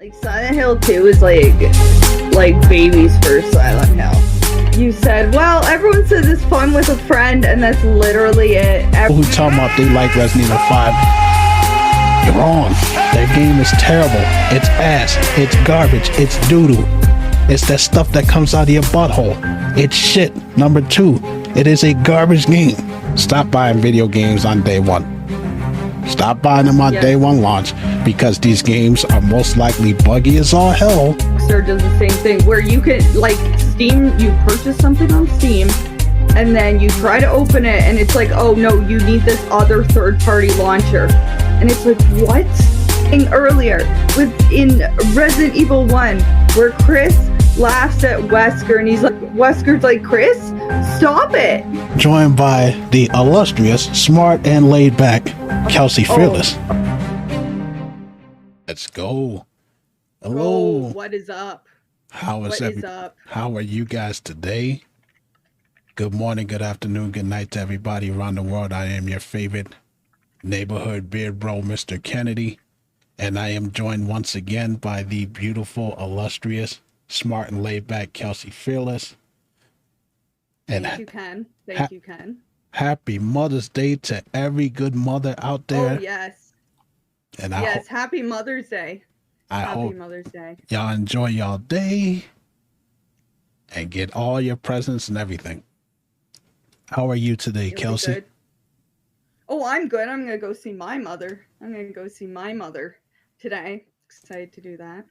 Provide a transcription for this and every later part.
Like Silent Hill 2 is like baby's first Silent Hill. You said, well, everyone says it's fun with a friend, and that's literally it. Who talking about they like Resident Evil 5? You're wrong. That game is terrible. It's ass. It's garbage. It's doo-doo. It's that stuff that comes out of your butthole. It's shit. Number 2, it is a garbage game. Stop buying video games on day one. Stop buying them on day one launch, because these games are most likely buggy as all hell. Rockstar does the same thing where you can, like, Steam, you purchase something on Steam, and then you try to open it, and it's like, oh no, you need this other third-party launcher. And it's like, what? And earlier, in Resident Evil 1, where Chris laughs at Wesker, and he's like, Wesker's like, Chris, stop it. Joined by the illustrious, smart, and laid-back Kelsey Fearless. Let's go. Hello. Oh, what is up? How are you guys today? Good morning, good afternoon, good night to everybody around the world. I am your favorite neighborhood beard bro, Mr. Kennedy, and I am joined once again by the beautiful, illustrious, smart, and laid-back Kelsey Fearless. And Thank you, Ken. Happy Mother's Day to every good mother out there. Oh, yes. And happy Mother's Day. Happy Mother's Day. Y'all enjoy y'all day and get all your presents and everything. How are you today, Kelsey? Good. Oh, I'm good. I'm going to go see my mother. Today. Excited to do that.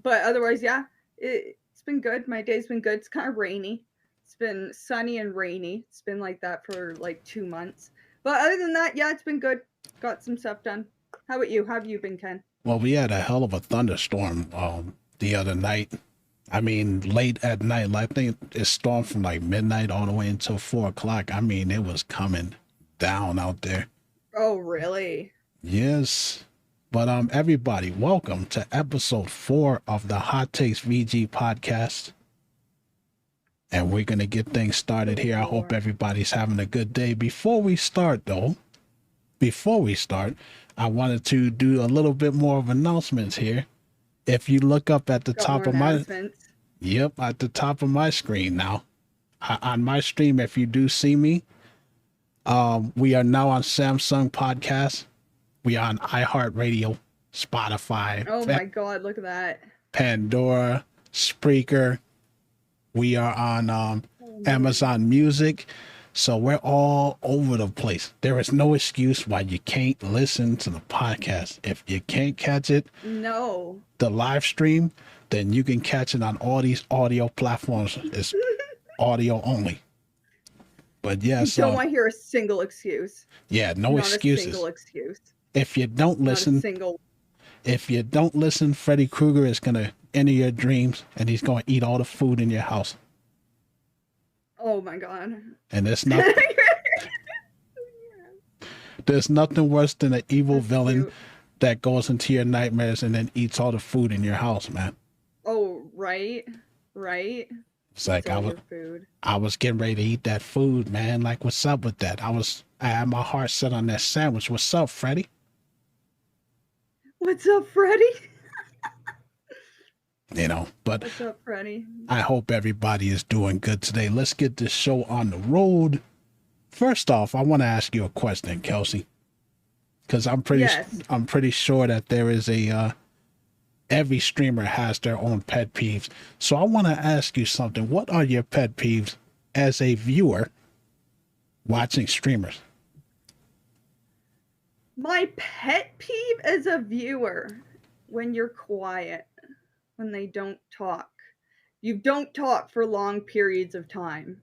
But otherwise, yeah, it's been good. My day's been good. It's kind of rainy. It's been sunny and rainy. It's been like that for like 2 months. But other than that, yeah, it's been good. Got some stuff done. How about you? How have you been, Ken? Well, we had a hell of a thunderstorm the other night. I mean, late at night. I think it stormed from like midnight all the way until 4 o'clock. I mean, it was coming down out there. Oh, really? Yes. But everybody, welcome to episode 4 of the Hot Takes VG podcast. And we're going to get things started here. I hope everybody's having a good day. Before we start, I wanted to do a little bit more of announcements here. If you look up at the top of at the top of my screen now, on my stream, if you do see me, we are now on Samsung Podcast. We are on iHeartRadio, Spotify. Oh my God, look at that. Pandora, Spreaker. We are on Amazon Music. So we're all over the place. There is no excuse why you can't listen to the podcast. If you can't catch it, the live stream, then you can catch it on all these audio platforms. It's audio only. But yes, don't want to hear a single excuse. Yeah, no excuses. Not a single excuse. If you don't listen, Freddy Krueger is gonna enter your dreams, and he's gonna eat all the food in your house. Oh my God. And there's nothing worse than an evil villain that goes into your nightmares and then eats all the food in your house, man. Oh, right. It's like I was getting ready to eat that food, man. Like, what's up with that? I had my heart set on that sandwich. What's up, Freddy? What's up, Freddy? But what's up, Freddy? I hope everybody is doing good today. Let's get this show on the road. First off, I want to ask you a question, Kelsey, because I'm pretty sure that there is every streamer has their own pet peeves. So I want to ask you something. What are your pet peeves as a viewer watching streamers? My pet peeve as a viewer, when you're quiet. When they don't talk. You don't talk for long periods of time.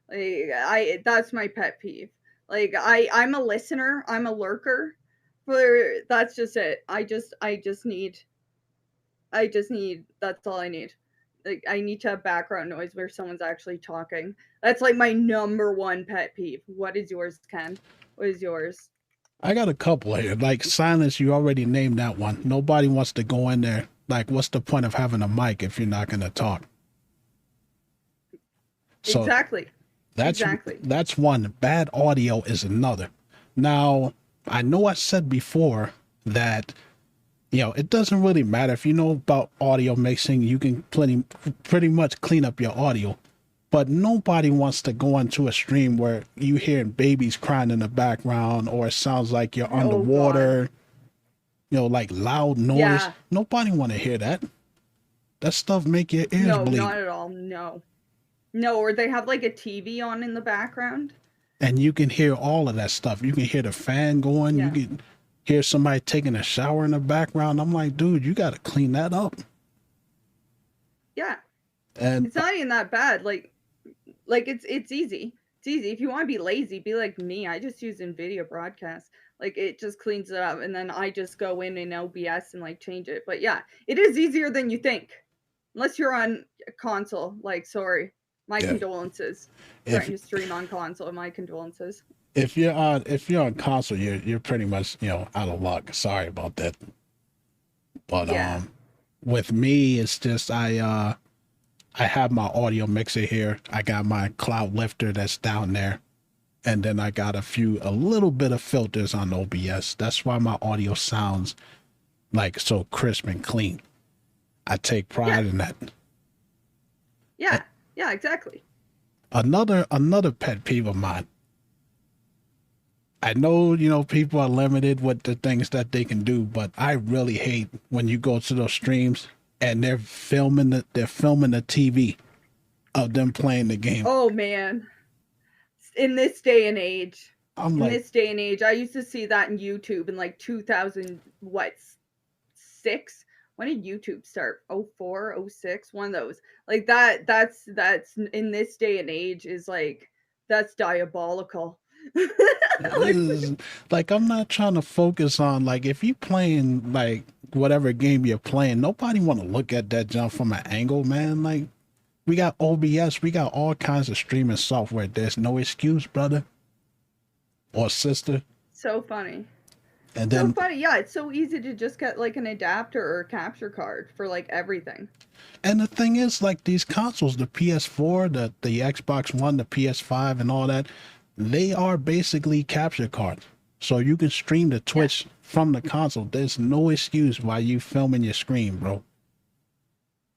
That's my pet peeve. I'm a listener, I'm a lurker. That's just it. I just need that's all I need. I need to have background noise where someone's actually talking. That's like my number one pet peeve. What is yours, Ken? What is yours? I got a couple here. Like silence, you already named that one. Nobody wants to go in there. Like, what's the point of having a mic if you're not going to talk? So exactly. That's one. Bad audio is another. Now, I know I said before that, it doesn't really matter if you know about audio mixing. You can pretty much clean up your audio. But nobody wants to go into a stream where you hearing babies crying in the background, or it sounds like you're Oh, underwater. Like loud noise. Yeah. Nobody want to hear that. That stuff make your ears No, bleed. not at all. No. No, or they have like a TV on in the background. And you can hear all of that stuff. You can hear the fan going. Yeah. You can hear somebody taking a shower in the background. I'm like, dude, you got to clean that up. Yeah. And it's not even that bad. Like it's easy. It's easy. If you want to be lazy, be like me. I just use Nvidia broadcast. Like it just cleans it up, and then I just go in OBS and like change it. But yeah, it is easier than you think. Unless you're on a console. Like, sorry. My condolences. Trying to stream on console, my condolences. If you're on console, you're pretty much, out of luck. Sorry about that. But with me, it's just I have my audio mixer here. I got my cloud lifter that's down there. And then I got a little bit of filters on OBS. That's why my audio sounds like so crisp and clean. I take pride in that. Yeah, yeah, exactly. Another pet peeve of mine. I know, people are limited with the things that they can do, but I really hate when you go to those streams and they're filming the TV of them playing the game. Oh man. In this day and age, I used to see that in YouTube in like 2006. When did YouTube start? 04, 06, one of those. Like that's in this day and age is like, that's diabolical. Like, I'm not trying to focus on, like, if you playing like whatever game you're playing, nobody want to look at that jump from an angle, man. Like, we got OBS, we got all kinds of streaming software. There's no excuse, brother or sister. So funny. And then, so funny. Yeah, it's so easy to just get like an adapter or a capture card for like everything. And the thing is, like, these consoles, the PS4, the Xbox One, the PS5, and all that, they are basically capture cards. So you can stream the Twitch from the console. There's no excuse why you filming your screen, bro.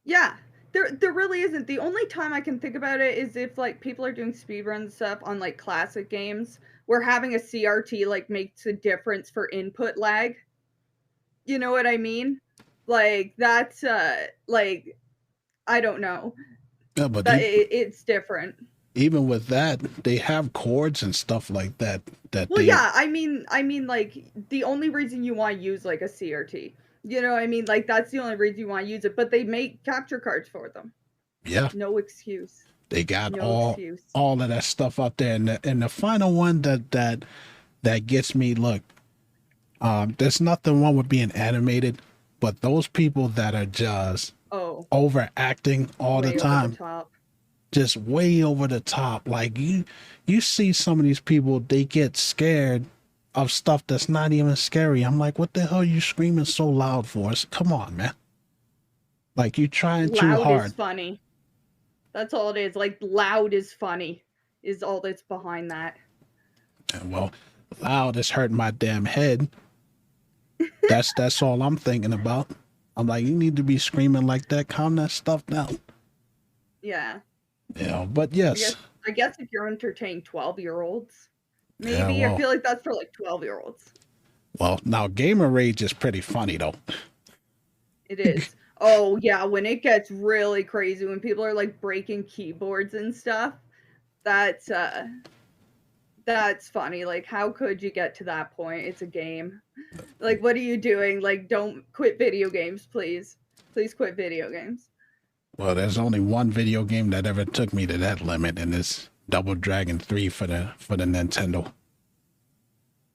Yeah. There really isn't. The only time I can think about it is if like people are doing speedrun stuff on like classic games where having a CRT like makes a difference for input lag. You know what I mean? Like that's like, I don't know. Yeah, but it's different. Even with that, they have cords and stuff like that. Yeah, I mean like the only reason you want to use like a CRT. You know what I mean? Like, that's the only reason you want to use it. But they make capture cards for them. Yeah. No excuse. They got all of that stuff out there. And the final one that gets me, look, there's nothing wrong with being animated, but those people that are just overacting all the time, just way over the top. Like, you see some of these people, they get scared of stuff that's not even scary. I'm like, what the hell are you screaming so loud for? Come on, man. Like, you trying too hard. Loud is funny. That's all it is. Like, loud is funny is all that's behind that. Well, loud is hurting my damn head. That's all I'm thinking about. I'm like, you need to be screaming like that. Calm that stuff down. Yeah. But yes. I guess if you're entertaining 12-year-olds, maybe. I feel like that's for like 12-year-olds. Well, now Gamer Rage is pretty funny though. It is. Oh yeah, when it gets really crazy, when people are like breaking keyboards and stuff, that's funny. Like, how could you get to that point? It's a game. Like, what are you doing? Like, don't quit video games, please. Please quit video games. Well, there's only one video game that ever took me to that limit, and it's Double Dragon 3 for the Nintendo.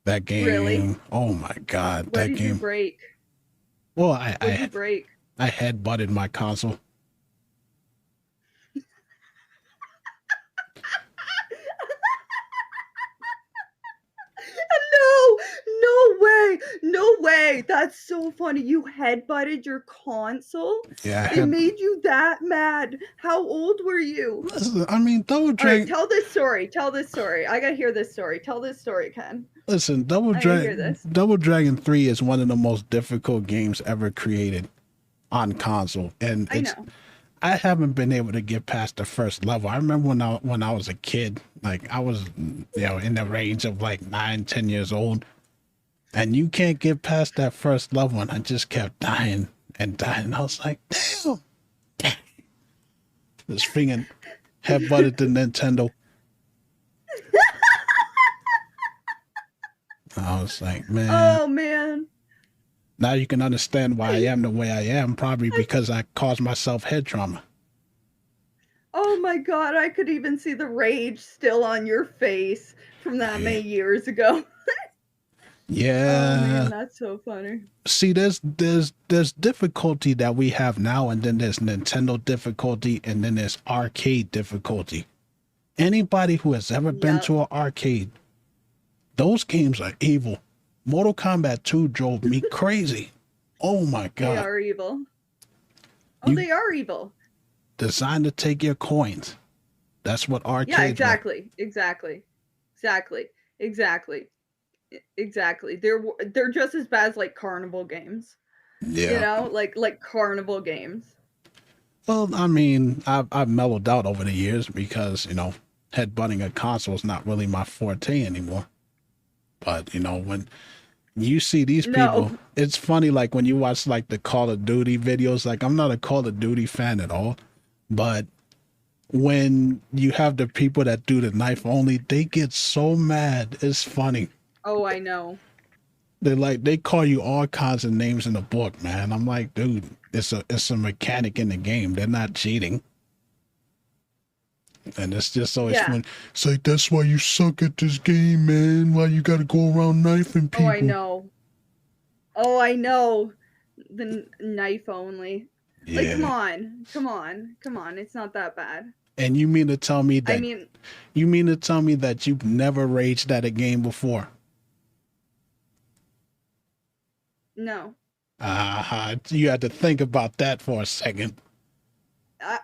That game, really? Oh my god, what did you break? Well, I headbutted my console. No, No way! No way! That's so funny. You headbutted your console? Yeah, I It had. made you that mad. How old were you? Listen, I mean, Double All right, Dragon. tell this story. Tell this story. I gotta hear this story. Tell this story, Ken. Listen, I gotta hear this. Double Dragon 3 is one of the most difficult games ever created on console, and I know. I haven't been able to get past the first level. I remember when I was a kid, like I was, in the range of like 9, 10 years old, and you can't get past that first level, and I just kept dying and dying. And I was like, damn, this freaking headbutted the Nintendo. I was like, man. Oh man. Now you can understand why I am the way I am, probably because I caused myself head trauma. Oh my god, I could even see the rage still on your face from that many years ago. Yeah. Oh man, that's so funny. See, there's difficulty that we have now, and then there's Nintendo difficulty, and then there's arcade difficulty. Anybody who has ever been to an arcade, those games are evil. Mortal Kombat 2 drove me crazy. Oh my god. They are evil. Oh, they are evil. Designed to take your coins. That's what arcades Yeah, exactly. Exactly. They're just as bad as like carnival games. Yeah. You know, like carnival games. Well, I mean, I've mellowed out over the years because, headbutting a console is not really my forte anymore. But, when you see these people, it's funny, like when you watch like the Call of Duty videos, like I'm not a Call of Duty fan at all, but when you have the people that do the knife only, they get so mad. It's funny. Oh, I know. They call you all kinds of names in the book, man. I'm like, dude, it's a mechanic in the game. They're not cheating. And it's just always fun. It's like, that's why you suck at this game, man. Why you gotta go around knifing people. Oh, I know. The knife only. Yeah. Like, come on. It's not that bad. And you mean to tell me that you've never raged at a game before? No. You had to think about that for a second.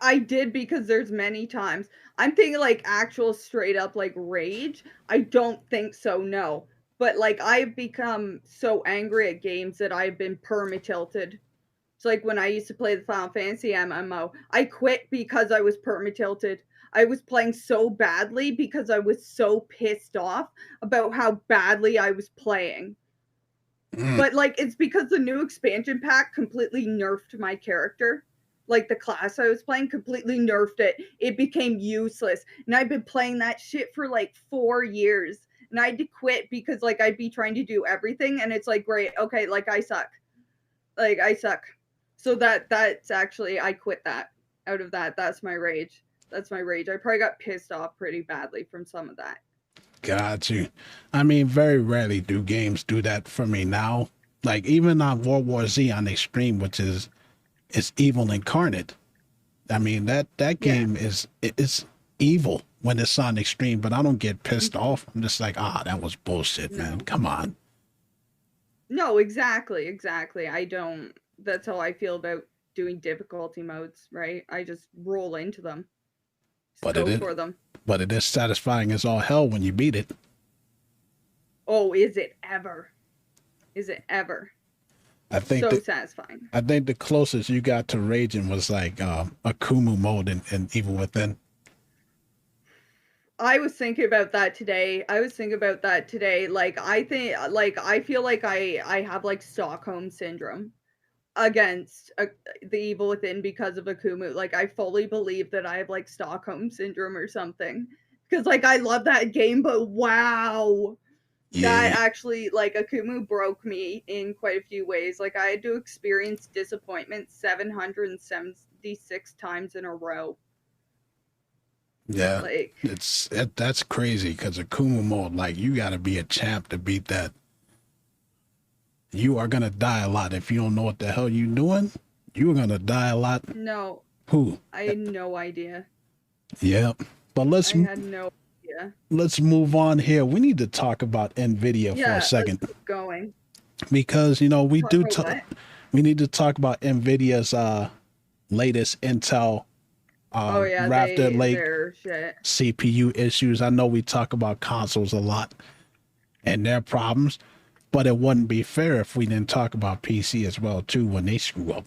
I did, because there's many times. I'm thinking like actual straight up like rage. I don't think so, no. But like I've become so angry at games that I've been perma-tilted. It's like when I used to play the Final Fantasy MMO, I quit because I was perma-tilted. I was playing so badly because I was so pissed off about how badly I was playing. But like it's because the new expansion pack completely nerfed my character. Like the class I was playing completely nerfed it. It became useless. And I've been playing that shit for like 4 years. And I had to quit because like I'd be trying to do everything. And it's like, great, okay, like I suck. Like I suck. So that's actually, I quit that. Out of that, that's my rage. That's my rage. I probably got pissed off pretty badly from some of that. Got you. I mean, very rarely do games do that for me now. Like even on World War Z on Extreme, which is evil incarnate. I mean, that game is evil when it's on Extreme, but I don't get pissed off. I'm just like, that was bullshit, man. Come on. No, exactly. I don't. That's how I feel about doing difficulty modes, right? I just roll into them. But it is satisfying as all hell when you beat it. Oh, is it ever? I think satisfying. I think the closest you got to raging was like a Kumu mode in Evil Within. I was thinking about that today. Like I feel like I have like Stockholm syndrome against the Evil Within because of Akumu. Like I fully believe that I have like Stockholm syndrome or something, because like I love that game, but wow. Yeah. That actually, like, Akumu broke me in quite a few ways. Like, I had to experience disappointment 776 times in a row. Yeah, like, that's crazy, because Akumu mode, like, you got to be a champ to beat that. You are going to die a lot. If you don't know what the hell you're doing, you're going to die a lot. No. Who? I had no idea. Yeah. But I had no idea. Yeah. let's move on here. We need to talk about Nvidia for a Yeah, let's second keep going. because we Talk do about what? we need to talk about Nvidia's latest Intel Oh yeah, Raptor Lake their shit. CPU issues. I know we talk about consoles a lot and their problems, but it wouldn't be fair if we didn't talk about PC as well too when they screw up.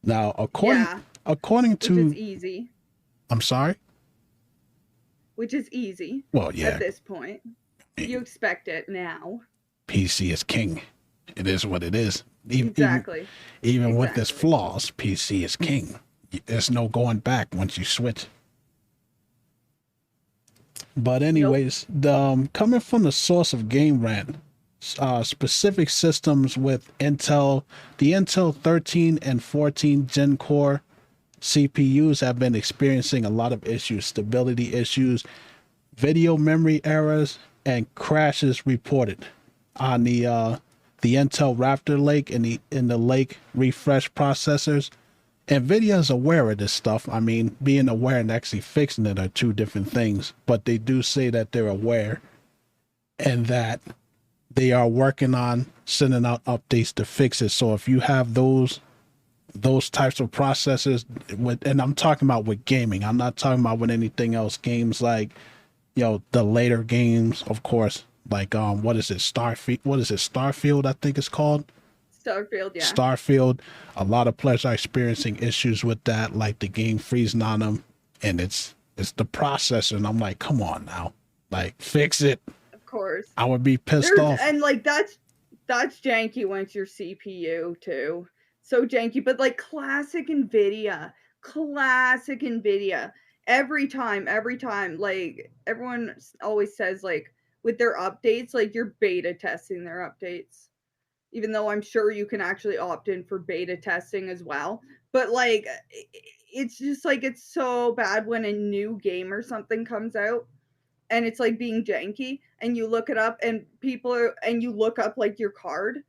Now, Yeah, according which is to, easy. I'm sorry. Which is easy. Well, At yeah, this point, you expect it now. PC is king. It is what it is. Exactly. Even with its Exactly. flaws, PC is king. There's no going back once you switch. But Nope. anyways, coming from the source of Game Rant, specific systems with Intel, the Intel 13 and 14 Gen Core CPUs have been experiencing a lot of issues, stability issues, video memory errors, and crashes reported on the Intel Raptor Lake and the Lake refresh processors. Nvidia is aware of this stuff. I mean, being aware and actually fixing it are two different things, but they do say that they're aware and that they are working on sending out updates to fix it. So if you have those types of processors with, and I'm talking about with gaming, I'm not talking about with anything else, games like the later games, of course, like what is it, Starfield, I think it's called. Starfield, yeah. Starfield, a lot of players are experiencing issues with that, like the game freezing on them, and it's the processor, and I'm like, come on now, like fix it. Of course. I would be pissed off. And like that's janky when it's your CPU too. So janky, but like classic Nvidia. Every time, like everyone always says like with their updates, like you're beta testing their updates. Even though I'm sure you can actually opt in for beta testing as well. But like it's just like it's so bad when a new game or something comes out and it's like being janky and you look it up and you look up like your card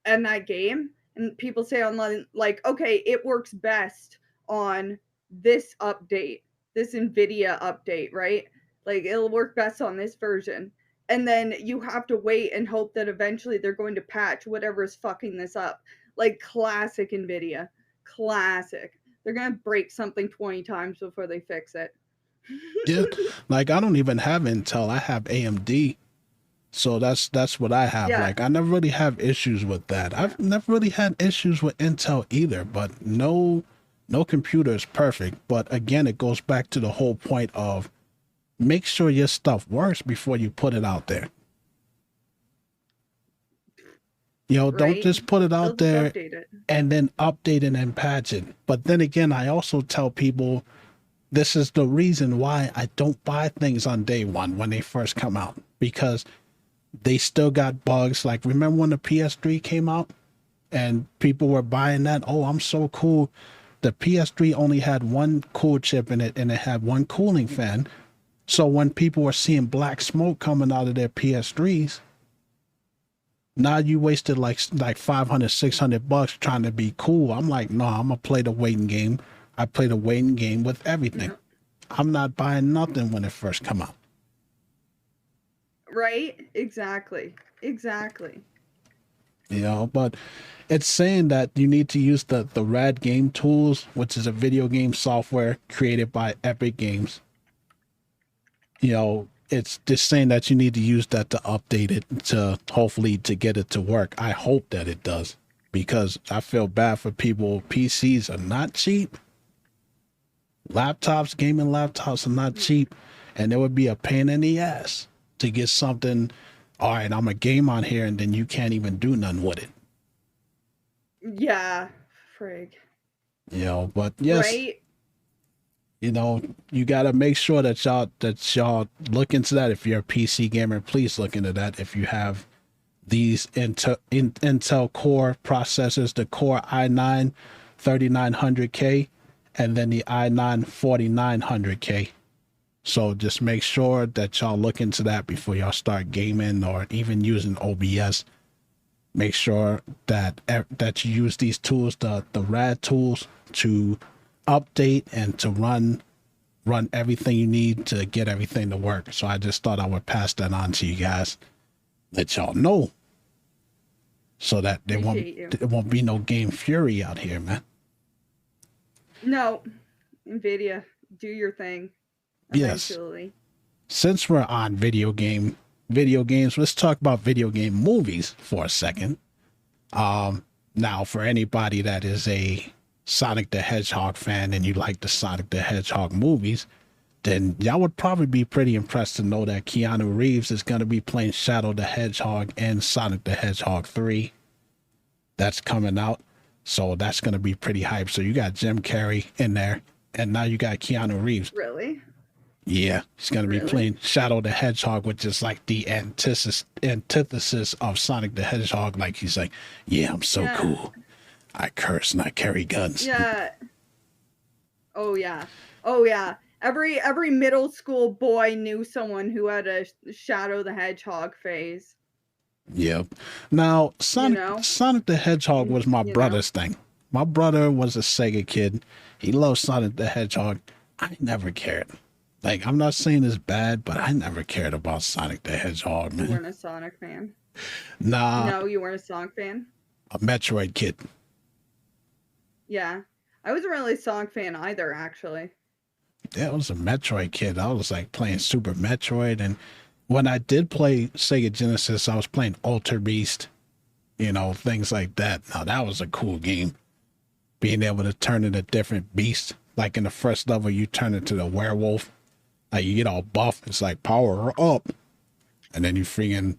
and that game and people say online like, okay, it works best on this update, this Nvidia update, right? Like it'll work best on this version. And then you have to wait and hope that eventually they're going to patch whatever is fucking this up. Like classic Nvidia. Classic. They're going to break something 20 times before they fix it. Yeah, like I don't even have Intel. I have AMD. So that's what I have. Yeah. Like I never really have issues with that. I've never really had issues with Intel either, but no computer is perfect. But again, it goes back to the whole point of make sure your stuff works before you put it out there. Don't Right? just put it They'll out just there update it. and then update it and patch it. But then again, I also tell people this is the reason why I don't buy things on day one when they first come out, because they still got bugs. Like, remember when the PS3 came out and people were buying that? Oh, I'm so cool. The PS3 only had one cool chip in it and it had one cooling fan. So when people were seeing black smoke coming out of their PS3s, now you wasted like 500, 600 bucks trying to be cool. I'm like, no, I'm going to play the waiting game. I play the waiting game with everything. Yeah. I'm not buying nothing when it first come out. Right? Exactly. But it's saying that you need to use the RAD game tools, which is a video game software created by Epic Games. It's just saying that you need to use that to update it to hopefully to get it to work. I hope that it does, because I feel bad for people. PCs are not cheap. Gaming laptops are not cheap, and it would be a pain in the ass to get something. All right, I'm a game on here, and then you can't even do nothing with it. Yeah, frig. But yes, right? You got to make sure that y'all look into that. If you're a PC gamer, please look into that. If you have these Intel Core processors, the Core i9 3900K, and then the i9 4900K. So just make sure that y'all look into that before y'all start gaming or even using OBS. Make sure that you use these tools, the RAD tools, to update and to run run everything you need to get everything to work. So I just thought I would pass that on to you guys, let y'all know, so that there won't be no game fury out here, man. No, Nvidia, do your thing. Eventually. Yes. Since we're on video games, let's talk about video game movies for a second. Now, for anybody that is a Sonic the Hedgehog fan and you like the Sonic the Hedgehog movies, then y'all would probably be pretty impressed to know that Keanu Reeves is going to be playing Shadow the Hedgehog in Sonic the Hedgehog 3. That's coming out. So that's going to be pretty hype. So you got Jim Carrey in there, and now you got Keanu Reeves. Really? Yeah, he's going to be playing Shadow the Hedgehog, which is like the antithesis of Sonic the Hedgehog. Like, he's like, yeah, I'm so cool. I curse and I carry guns. Yeah. Oh, yeah. Oh, yeah. Every middle school boy knew someone who had a Shadow the Hedgehog phase. Yep. Now, Sonic the Hedgehog was my brother's thing. My brother was a Sega kid. He loved Sonic the Hedgehog. I never cared. Like, I'm not saying it's bad, but I never cared about Sonic the Hedgehog, man. You weren't a Sonic fan? Nah. No, you weren't a Sonic fan? A Metroid kid. Yeah. I wasn't really a Sonic fan either, actually. Yeah, I was a Metroid kid. I was, like, playing Super Metroid, and when I did play Sega Genesis, I was playing Alter Beast, things like that. Now, that was a cool game. Being able to turn into different beasts. Like, in the first level, you turn into the werewolf. Like, you get all buff. It's like, power up. And then you freaking...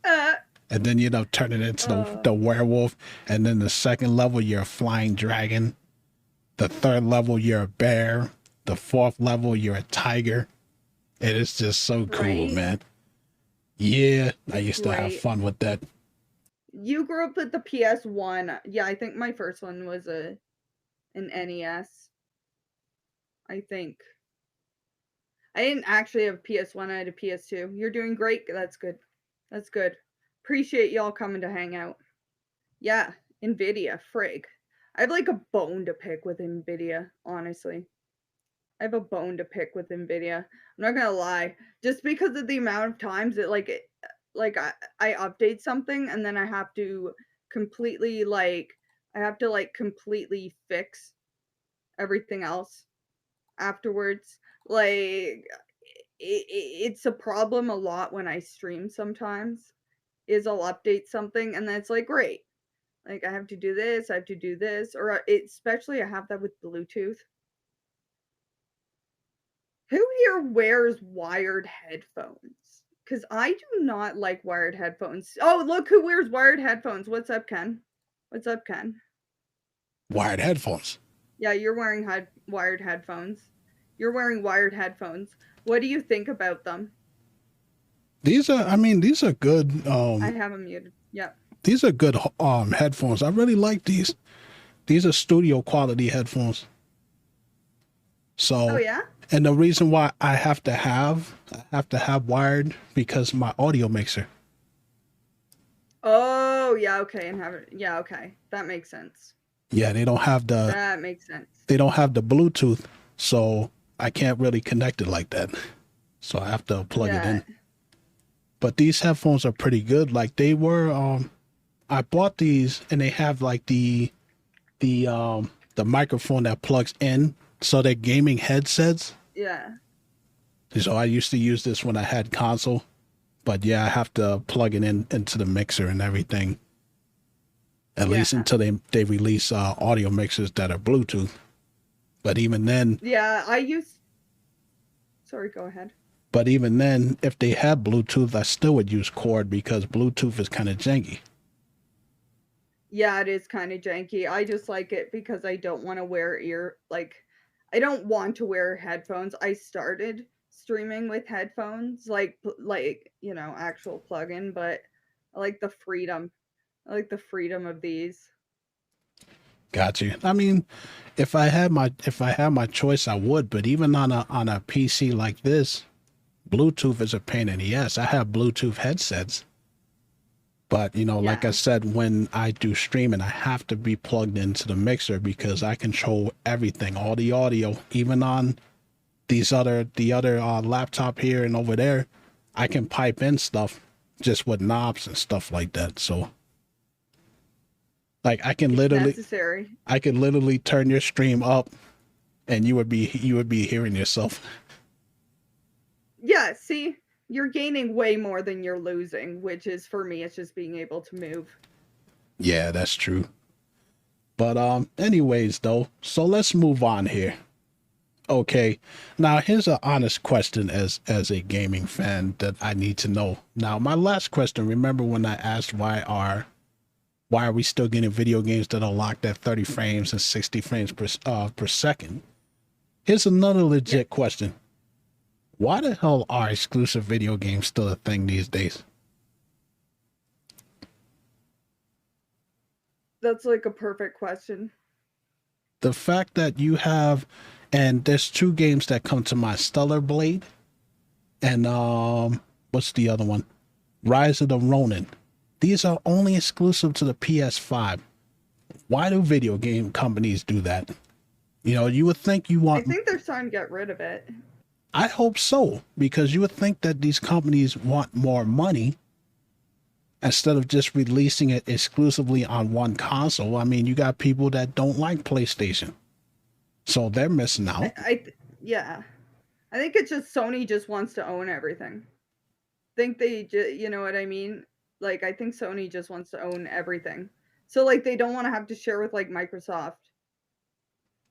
and then, turn it into the werewolf. And then the second level, you're a flying dragon. The third level, you're a bear. The fourth level, you're a tiger. It is just so cool, man. Yeah, I used to have fun with that. You grew up with the PS1. Yeah, I think my first one was an NES. I think. I didn't actually have a PS1. I had a PS2. You're doing great. That's good. That's good. Appreciate y'all coming to hang out. Yeah, Nvidia, frig. I have like a bone to pick with Nvidia, honestly. I have a bone to pick with Nvidia. I'm not gonna lie. Just because of the amount of times that I update something and then I have to completely completely fix everything else afterwards. Like, it's a problem a lot when I stream sometimes, is I'll update something and then it's like, great. Like, I have to do this, or especially I have that with Bluetooth. Who here wears wired headphones? Because I do not like wired headphones. Oh, look who wears wired headphones. What's up, Ken? Wired headphones? Yeah, you're wearing wired headphones. You're wearing wired headphones. What do you think about them? These are good. I have them muted. Yep. These are good headphones. I really like these. These are studio quality headphones. So. Oh yeah. And the reason why I have to have wired, because my audio mixer. Oh yeah, okay, okay, that makes sense. Yeah, they don't have the. That makes sense. They don't have the Bluetooth, so I can't really connect it like that. So I have to plug it in. But these headphones are pretty good. Like, they were. I bought these, and they have like the microphone that plugs in, so they're gaming headsets. Yeah. So I used to use this when I had console, but yeah, I have to plug it into the mixer and everything. At least until they release audio mixers that are Bluetooth. But even then. Yeah, Sorry, go ahead. But even then, if they had Bluetooth, I still would use cord because Bluetooth is kind of janky. Yeah, it is kind of janky. I just like it because I don't want to wear I don't want to wear headphones. I started streaming with headphones, actual plug-in, but I like the freedom. I like the freedom of these. Got you. I mean, if I had my choice, I would. But even on a PC like this, Bluetooth is a pain in the ass. I have Bluetooth headsets, but like I said, when I do streaming, I have to be plugged into the mixer because I control everything, all the audio, even on the other laptop here and over there, I can pipe in stuff just with knobs and stuff like that. So like Necessary. I could literally turn your stream up and you would be hearing yourself. Yeah, see, you're gaining way more than you're losing, which is, for me, it's just being able to move. Yeah, that's true. But anyways though, so let's move on here. Okay. Now here's an honest question as a gaming fan that I need to know. Now my last question, remember when I asked why are we still getting video games that are locked at 30 frames and 60 frames per second? Here's another legit question. Why the hell are exclusive video games still a thing these days? That's like a perfect question. The fact that you have, and there's two games that come to mind, Stellar Blade and what's the other one? Rise of the Ronin. These are only exclusive to the PS5. Why do video game companies do that? You know, you would think you want... I think they're starting to get rid of it. I hope so, because you would think that these companies want more money instead of just releasing it exclusively on one console. I mean, you got people that don't like PlayStation, so they're missing out. Yeah. I think it's just Sony just wants to own everything. Think you know what I mean? Like, I think Sony just wants to own everything. So, like, they don't want to have to share with, like, Microsoft,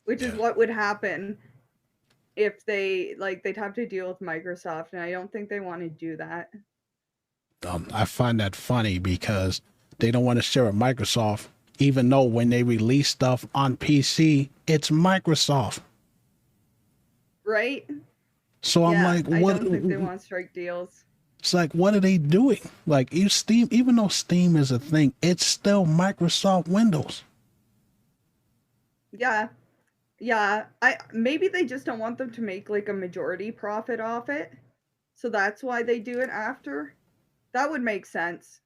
which is what would happen if they, like, they'd have to deal with Microsoft, and I don't think they want to do that. I find that funny because they don't want to share with Microsoft, even though when they release stuff on PC, it's Microsoft. Right? So I'm like, what? I don't think they want to strike deals. It's like, what are they doing? Like, Steam, even though Steam is a thing, it's still Microsoft Windows. Yeah. Maybe they just don't want them to make like a majority profit off it. So that's why they do it after. That would make sense.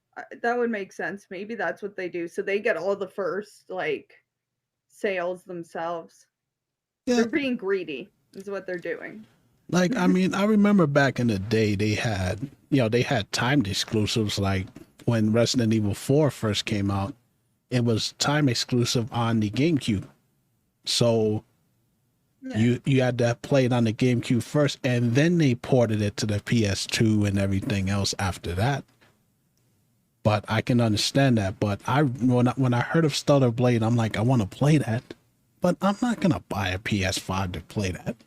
Maybe that's what they do. So they get all the first like sales themselves. Yeah. They're being greedy is what they're doing. Like, I mean, I remember back in the day they had timed exclusives, like when Resident Evil 4 first came out, it was time exclusive on the GameCube. So you had to play it on the GameCube first, and then they ported it to the PS2 and everything else after that. But I can understand that. But when I heard of Stellar Blade, I'm like, I want to play that, but I'm not gonna buy a PS5 to play that.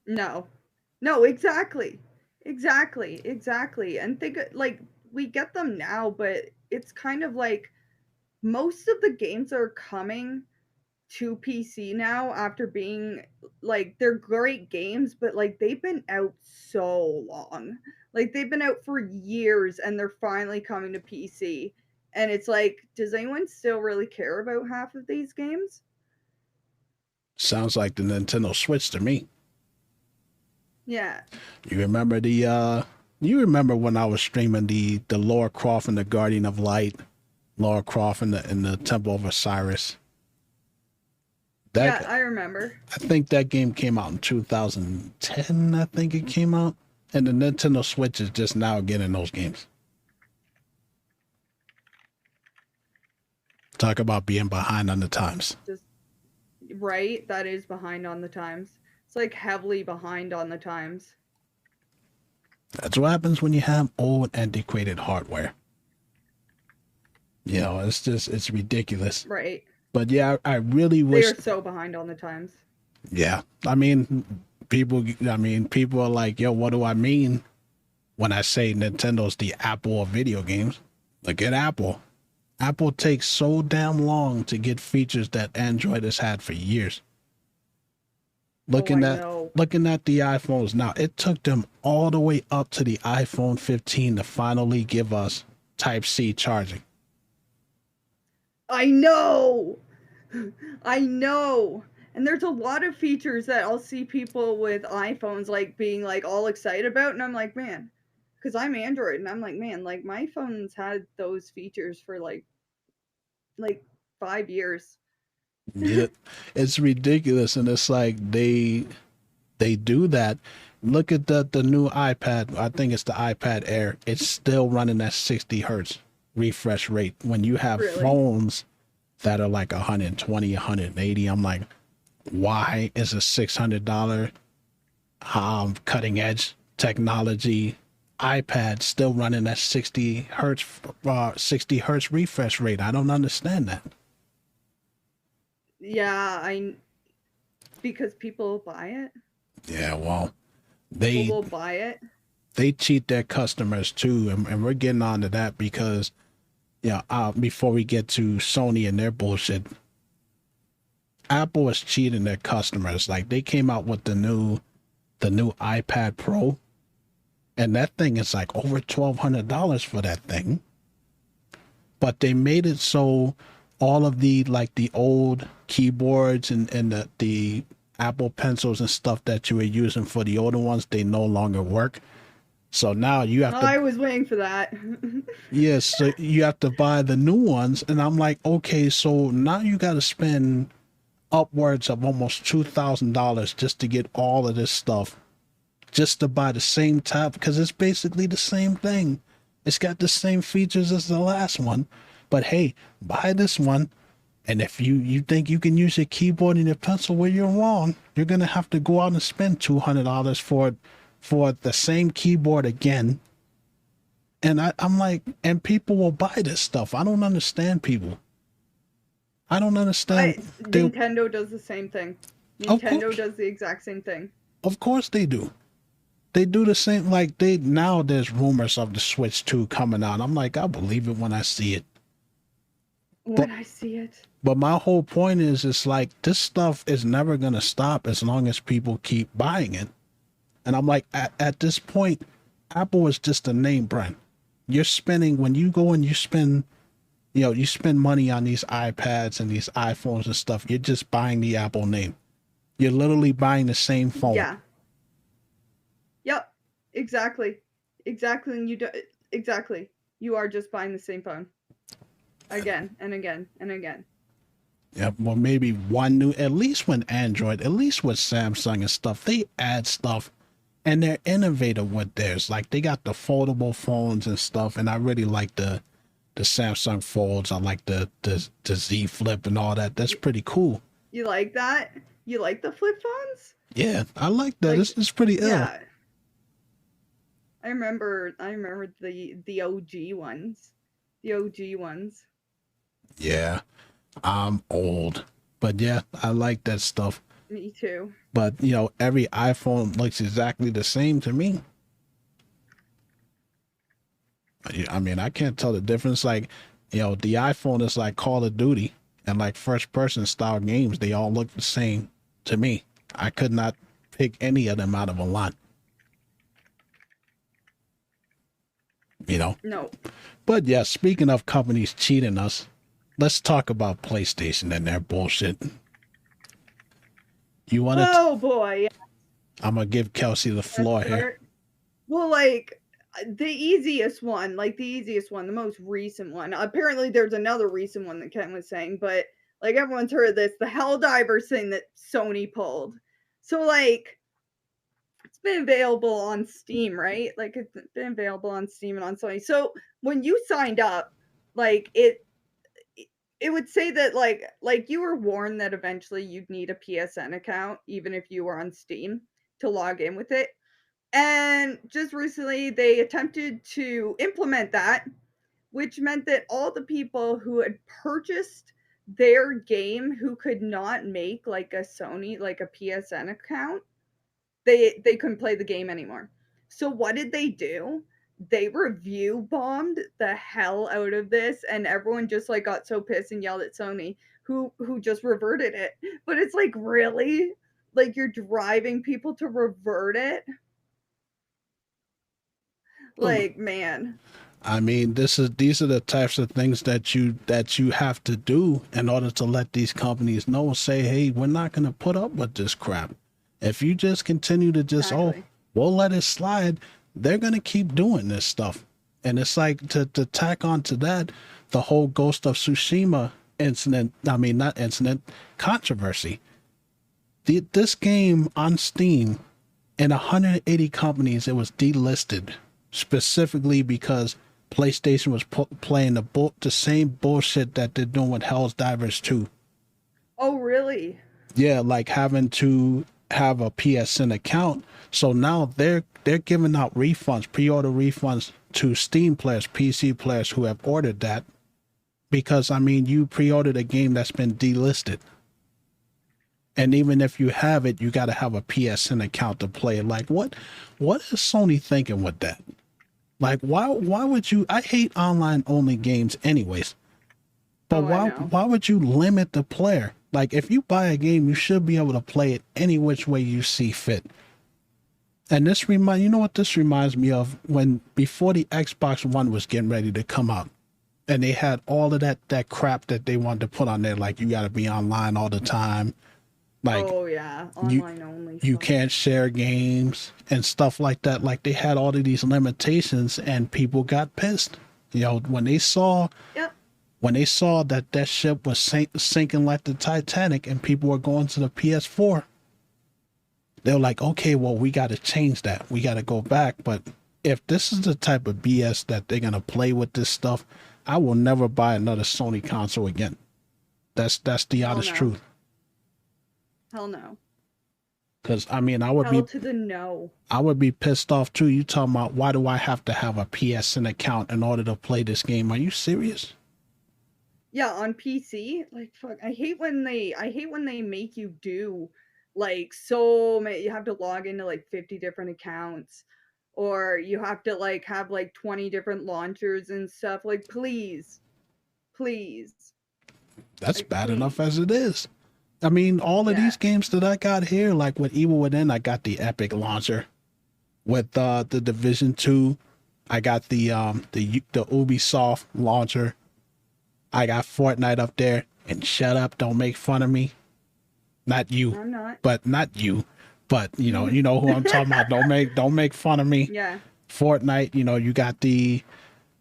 No, exactly. And think like we get them now, but it's kind of like most of the games are coming to PC now after being like, they're great games, but like they've been out so long. Like they've been out for years and they're finally coming to PC. And it's like, does anyone still really care about half of these games? Sounds like the Nintendo Switch to me. Yeah. You remember when I was streaming the Lara Croft and the Guardian of Light, Lara Croft in the Temple of Osiris? I remember. I think that game came out in 2010, I think it came out. And the Nintendo Switch is just now getting those games. Talk about being behind on the times. Right? That is behind on the times. It's like heavily behind on the times. That's what happens when you have old, antiquated hardware. You know, it's ridiculous. Right. But yeah, I really wish... They are so behind on the times. Yeah. I mean, people are like, yo, what do I mean when I say Nintendo's the Apple of video games? Look at Apple. Apple takes so damn long to get features that Android has had for years. Looking at the iPhones now, it took them all the way up to the iPhone 15 to finally give us Type-C charging. I know. And there's a lot of features that I'll see people with iPhones like being like all excited about, and I'm like, man, because I'm Android, and I'm like, man, like my phone's had those features for like 5 years. Yeah, it's ridiculous, and it's like they They do that. Look at the new iPad. I think it's the iPad Air. It's still running at 60 hertz refresh rate. When you have Really? phones that are like 120, 180, I'm like, why is a $600 cutting edge technology iPad still running at 60 hertz refresh rate? I don't understand that. Yeah, because people buy it. Yeah, well, People will buy it. they cheat their customers too, and we're getting on to that because, before we get to Sony and their bullshit, Apple is cheating their customers. Like, they came out with the new iPad Pro, and that thing is like over $1,200 for that thing. But they made it so all of the old keyboards and the Apple pencils and stuff that you were using for the older ones, they no longer work. So now you have to. I was waiting for that. Yes, so you have to buy the new ones, and I'm like, okay, so now you got to spend upwards of almost $2,000 just to get all of this stuff, just to buy the same tab, because it's basically the same thing. It's got the same features as the last one, but hey, buy this one. And if you think you can use your keyboard and your pencil, well, you're wrong. You're going to have to go out and spend $200 for the same keyboard again. And I'm like, and people will buy this stuff. I don't understand people. I don't understand. Nintendo does the same thing. Nintendo does the exact same thing. Of course they do. They do the same. Like, now there's rumors of the Switch 2 coming out. I'm like, I believe it when I see it. I see it. But my whole point is, it's like, this stuff is never going to stop as long as people keep buying it. And I'm like, at this point, Apple is just a name brand. You're spending, when you go and you spend money on these iPads and these iPhones and stuff, you're just buying the Apple name. You're literally buying the same phone. Yeah. Yep. Exactly. And exactly. You are just buying the same phone. Again and again and again. Yeah, well, maybe one new, at least with Android, at least with Samsung and stuff, they add stuff and they're innovative with theirs. Like, they got the foldable phones and stuff, and I really like the Samsung Folds. I like the Z Flip and all that. That's pretty cool. You like that? You like the flip phones? Yeah, I like that. It's pretty ill. Yeah. I remember the OG ones. The OG ones. Yeah, I'm old, but yeah, I like that stuff. Me too. But every iPhone looks exactly the same to me. I mean, I can't tell the difference. Like, the iPhone is like Call of Duty and like first person style games. They all look the same to me. I could not pick any of them out of a lot. No. But yeah, speaking of companies cheating us, let's talk about PlayStation and their bullshit. You want to? Oh boy. I'm gonna give Kelsey the floor here. Well, like the easiest one, the most recent one. Apparently, there's another recent one that Ken was saying, but like everyone's heard of this, the Helldivers thing that Sony pulled. So like, it's been available on Steam, right? Like, it's been available on Steam and on Sony. So when you signed up, like it would say that like you were warned that eventually you'd need a PSN account, even if you were on Steam, to log in with it. And just recently they attempted to implement that, which meant that all the people who had purchased their game who could not make like a Sony, like a PSN account, they couldn't play the game anymore. So what did they do? They review bombed the hell out of this, and everyone just like got so pissed and yelled at Sony, who just reverted it. But it's like, really? Like, you're driving people to revert it? Like, man. I mean, these are the types of things that you have to do in order to let these companies know, say, hey, we're not going to put up with this crap. If you just continue to just, we'll let it slide, they're going to keep doing this stuff. And it's like, to tack on to that, the whole Ghost of Tsushima controversy. This game on Steam In 180 companies, it was delisted specifically because PlayStation was playing the same bullshit that they're doing with Helldivers 2. Oh, really? Yeah, like having to have a PSN account. So now they're giving out refunds, pre-order refunds to Steam players, PC players who have ordered that. Because, I mean, you pre-ordered a game that's been delisted. And even if you have it, you got to have a PSN account to play it. Like, what is Sony thinking with that? Like, why would you... I hate online-only games anyways. But why would you limit the player? Like, if you buy a game, you should be able to play it any which way you see fit. And this you know what this reminds me of? When before the Xbox One was getting ready to come out, and they had all of that crap that they wanted to put on there, like you got to be online all the time. Like, oh yeah, online only. You can't share games and stuff like that. Like, they had all of these limitations, and people got pissed. You know, when they saw. Yep. When they saw that ship was sinking like the Titanic and people were going to the PS4, they were like, okay, well, we got to change that. We got to go back. But if this is the type of BS that they're going to play with this stuff, I will never buy another Sony console again. That's the honest truth. Hell no. Because, I mean, I would I would be pissed off, too. You talking about, why do I have to have a PSN account in order to play this game? Are you serious? Yeah, on PC, like, fuck, I hate when they make you do, like, so many, you have to log into, like, 50 different accounts, or you have to, like, have, like, 20 different launchers and stuff. Like, please. That's like, bad enough as it is. I mean, all of these games that I got here, like with Evil Within, I got the Epic launcher. With the Division 2, I got the Ubisoft launcher. I got Fortnite up there, and shut up, don't make fun of me. Not you. I'm not. But not you. But you know who I'm talking about. Don't make fun of me. Yeah. Fortnite, you got the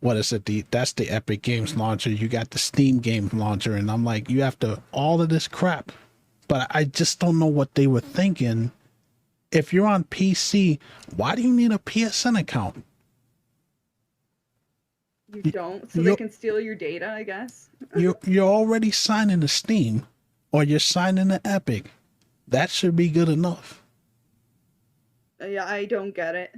that's the Epic Games launcher. You got the Steam Games launcher, and I'm like, you have to all of this crap. But I just don't know what they were thinking. If you're on PC, why do you need a PSN account? You don't, so they can steal your data, I guess. You're already signing to Steam, or you're signing to Epic. That should be good enough. Yeah, I don't get it.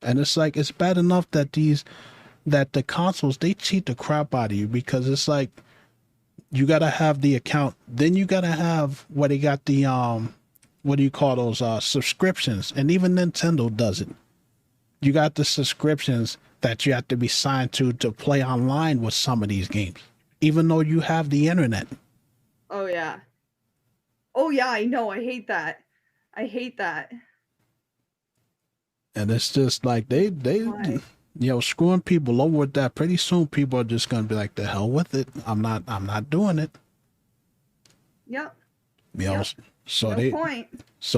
And it's like, it's bad enough that the consoles, they cheat the crap out of you, because it's like, you gotta have the account, then you gotta have where they got the what do you call those subscriptions, and even Nintendo does it. You got the subscriptions that you have to be signed to play online with some of these games, even though you have the internet. Oh yeah, I know. I hate that. And it's just like they screwing people over with that. Pretty soon people are just gonna be like, the hell with it. I'm not doing it. Yep. So point.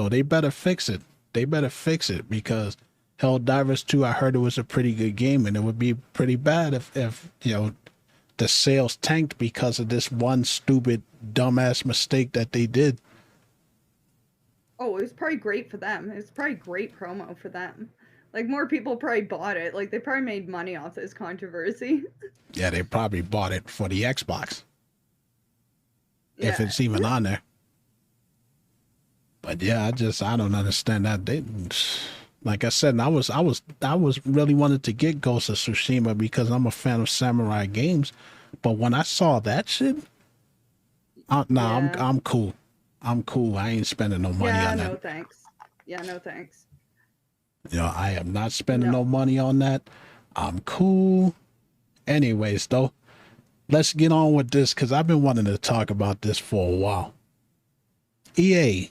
They better fix it. They better fix it, because Helldivers 2, I heard it was a pretty good game, and it would be pretty bad if the sales tanked because of this one stupid dumbass mistake that they did. Oh, it was probably great for them. It was probably great promo for them. Like, more people probably bought it. Like, they probably made money off this controversy. Yeah, they probably bought it for the Xbox. Yeah. If it's even on there. But yeah, I don't understand that. Like I said, I was really wanted to get Ghost of Tsushima because I'm a fan of samurai games. But when I saw that shit, I'm cool. I'm cool. I ain't spending no money on that. No thanks. Yeah, no thanks. I am not spending no money on that. I'm cool. Anyways, though, let's get on with this, because I've been wanting to talk about this for a while. EA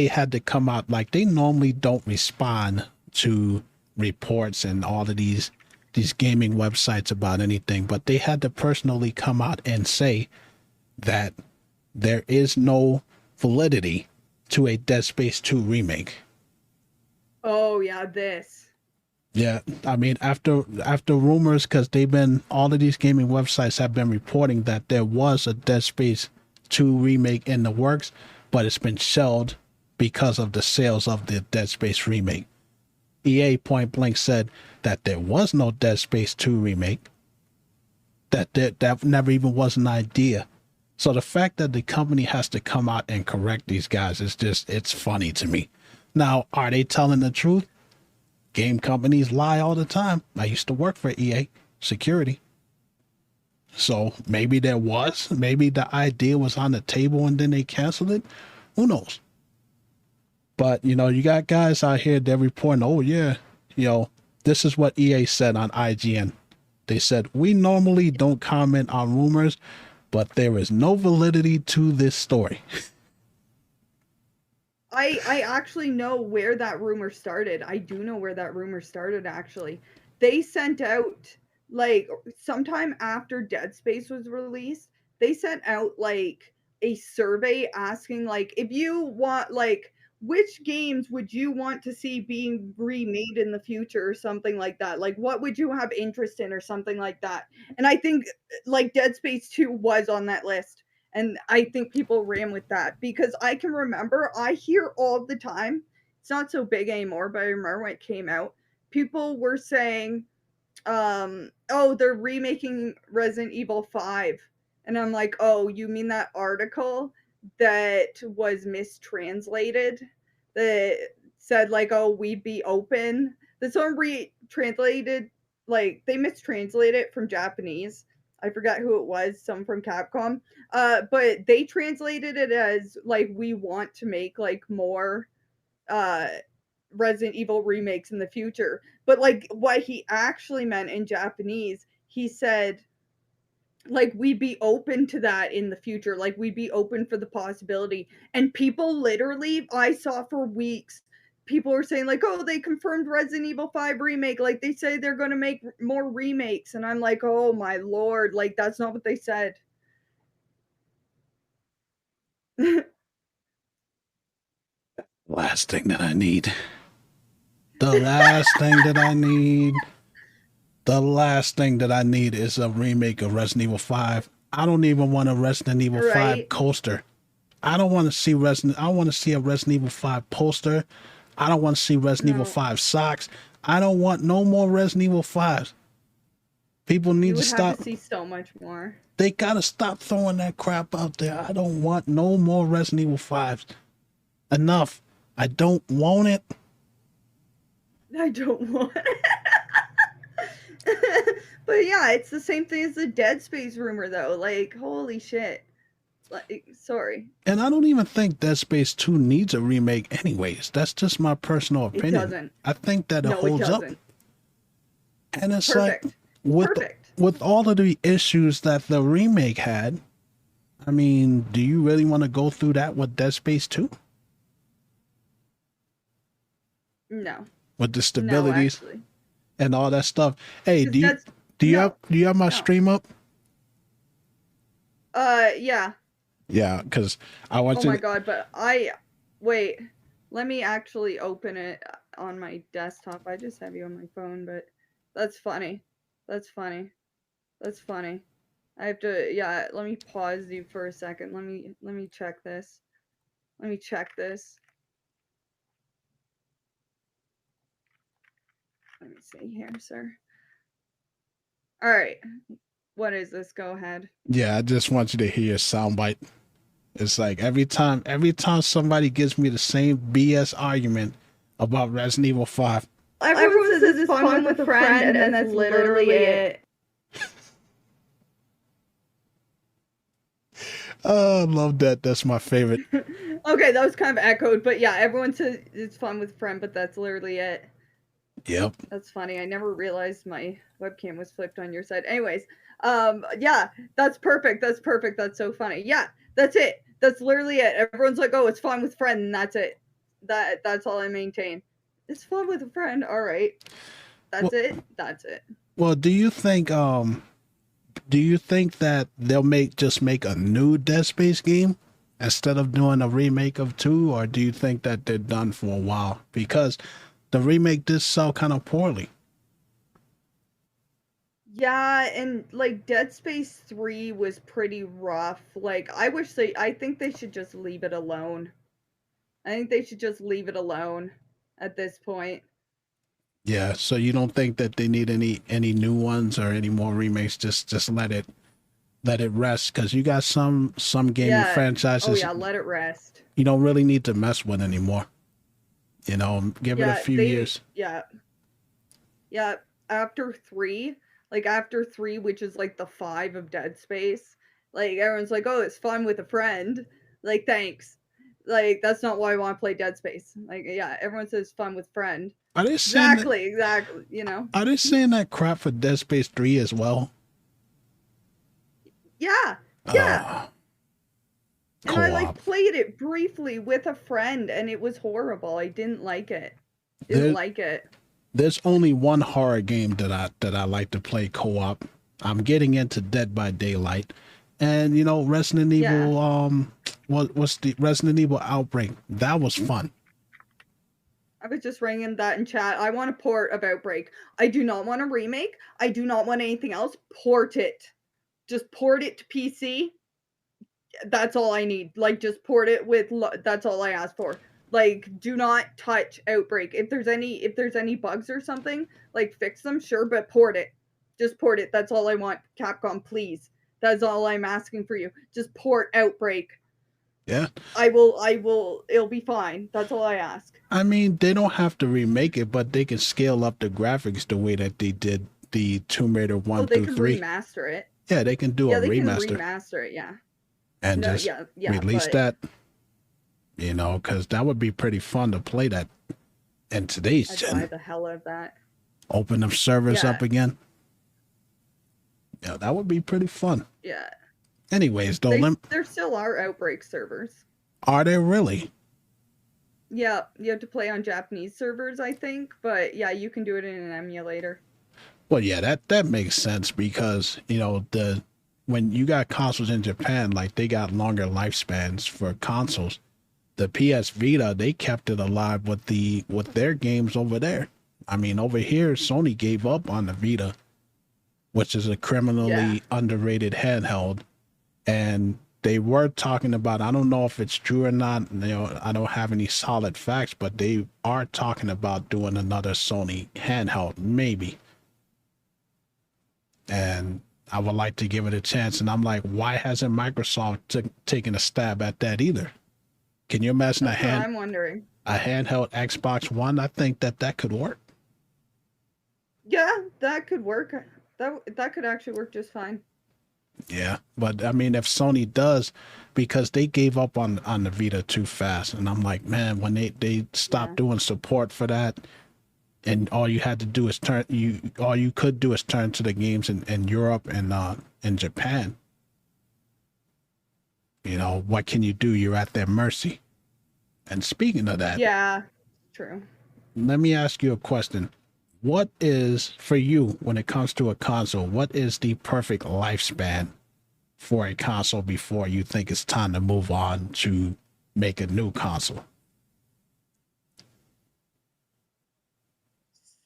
had to come out, like, they normally don't respond to reports and all of these gaming websites about anything, but they had to personally come out and say that there is no validity to a Dead Space 2 remake. Oh yeah, this. Yeah, I mean, after rumors, because all of these gaming websites have been reporting that there was a Dead Space 2 remake in the works, but it's been shelved because of the sales of the Dead Space remake. EA point blank said that there was no Dead Space 2 remake, that never even was an idea. So the fact that the company has to come out and correct these guys is just, it's funny to me. Now, are they telling the truth? Game companies lie all the time. I used to work for EA security. So maybe maybe the idea was on the table and then they canceled it. Who knows? But, you got guys out here that reporting, oh yeah, this is what EA said on IGN. They said, we normally don't comment on rumors, but there is no validity to this story. I actually know where that rumor started. I do know where that rumor started, actually. They sent out, like, sometime after Dead Space was released, they sent out, like, a survey asking, like, if you want, like, which games would you want to see being remade in the future or something like that? Like, what would you have interest in or something like that? And I think, like, Dead Space 2 was on that list. And I think people ran with that because I can remember, I hear all the time, it's not so big anymore, but I remember when it came out, people were saying, oh, they're remaking Resident Evil 5. And I'm like, oh, you mean that article that was mistranslated that said, like, oh, we'd be open? That someone retranslated, like, they mistranslated it from Japanese. I forgot who it was, some from Capcom. But they translated it as, like, we want to make, like, more uh Resident Evil remakes in the future. But, like, what he actually meant in Japanese, he said, like, we'd be open to that in the future. Like, we'd be open for the possibility. And people literally, I saw for weeks, people were saying, like, oh, they confirmed Resident Evil 5 remake. Like, they say they're going to make more remakes. And I'm like, oh my lord, like, that's not what they said. Last thing that I need. The last thing that I need. The last thing that I need is a remake of Resident Evil 5. I don't even want a Resident Evil 5 coaster. I don't want to see I want to see a Resident Evil 5 poster. I don't want to see Resident Evil 5 socks. I don't want no more Resident Evil 5s. People need to stop. Have to see so much more. They gotta stop throwing that crap out there. I don't want no more Resident Evil 5s. Enough. I don't want it. I don't want it. But yeah, it's the same thing as the Dead Space rumor, though. Like, holy shit. Like, sorry. And I don't even think Dead Space 2 needs a remake anyways. That's just my personal opinion. It doesn't. I think that it holds up. And it's perfect. Like, with all of the issues that the remake had, I mean, do you really want to go through that with Dead Space 2? No. With the stabilities and all that stuff. Hey, do you have my stream up? Yeah. Yeah, because I want to. Oh my god, but wait. Let me actually open it on my desktop. I just have you on my phone, but that's funny. That's funny. That's funny. I have to. Yeah. Let me pause you for a second. Let me check this. Let me check this. Let me see here, sir. All right. What is this? Go ahead. Yeah, I just want you to hear your soundbite. It's like every time somebody gives me the same BS argument about Resident Evil 5. Everyone says it's fun with a friend, and that's literally it. Oh, I love that. That's my favorite. Okay, that was kind of echoed, but yeah, everyone says it's fun with a friend, but that's literally it. Yep. That's funny. I never realized my webcam was flipped on your side. Anyways, yeah, that's perfect. That's perfect. That's so funny. Yeah, that's it. That's literally it. Everyone's like, oh, it's fun with friend, and that's it. That's all I maintain. It's fun with a friend. All right. That's it. That's it. Well, do you think that they'll just make a new Dead Space game instead of doing a remake of 2, or do you think that they're done for a while? Because the remake did sell kind of poorly. Yeah, and like Dead Space 3 was pretty rough. Like, I think they should just leave it alone. I think they should just leave it alone at this point. Yeah, so you don't think that they need any new ones or any more remakes? Just let it rest, because you got some gaming Yeah. Oh franchises yeah, let it rest. you don't really need to mess with anymore. You know, give it a Yeah, few years. yeah. After 3, which is like the 5 of Dead Space, like everyone's like, "Oh, it's fun with a friend." Like, thanks. Like, that's not why I want to play Dead Space. Like, yeah, everyone says fun with friend. Are they saying that? Exactly. Are they saying that crap for Dead Space 3 as well? Yeah, yeah. Uh, And I like Co-op. played it briefly with a friend, and it was horrible. I didn't like it. Didn't There, like it. there's only one horror game that I like to play co-op. I'm getting into Dead by Daylight, and you know Resident Yeah. Evil. What's the Resident Evil Outbreak? That was fun. I was just ringing that in chat. I want a port of Outbreak. I do not want a remake. I do not want anything else. Port it. Just port it to PC. That's all I need. Like, just port it with. That's all I ask for. Like, do not touch Outbreak. If there's any bugs or something, like fix them, sure, but port it. Just port it. That's all I want. Capcom, please. That's all I'm asking for you. Just port Outbreak. Yeah. I will. It'll be fine. That's all I ask. I mean, they don't have to remake it, but they can scale up the graphics the way that they did the Tomb Raider 1 They through can 3. remaster it. Yeah, they can do a They remaster. can remaster it, yeah. And No, just yeah, release but that, you know, because that would be pretty fun to play that in today's I'd buy gen. the hell out of that. Open the servers Yeah. up again. Yeah, that would be pretty fun. Yeah. Anyways, though, There still are Outbreak servers. are there really? Yeah, you have to play on Japanese servers, I think, but yeah, you can do it in an emulator. Well, yeah, that makes sense, because you know when you got consoles in Japan, like they got longer lifespans for consoles. The PS Vita, they kept it alive with their games over there. I mean, over here, Sony gave up on the Vita, which is a criminally underrated handheld, and they were talking about, I don't know if it's true or not, you know, I don't have any solid facts, but they are talking about doing another Sony handheld, maybe. And I would like to give it a chance. And I'm like, why hasn't Microsoft taken a stab at that either? Can you imagine I'm wondering. a handheld Xbox One? I think that could work. Yeah, that could work. That could actually work just fine. Yeah, but I mean, if Sony does, because they gave up on the Vita too fast, and I'm like, man, when they stopped doing support for that, and all you had to do is all you could do is turn to the games in Europe and in Japan. You know, what can you do? You're at their mercy. And speaking of that, Yeah, true. let me ask you a question. What is, for you, when it comes to a console, what is the perfect lifespan for a console before you think it's time to move on to make a new console?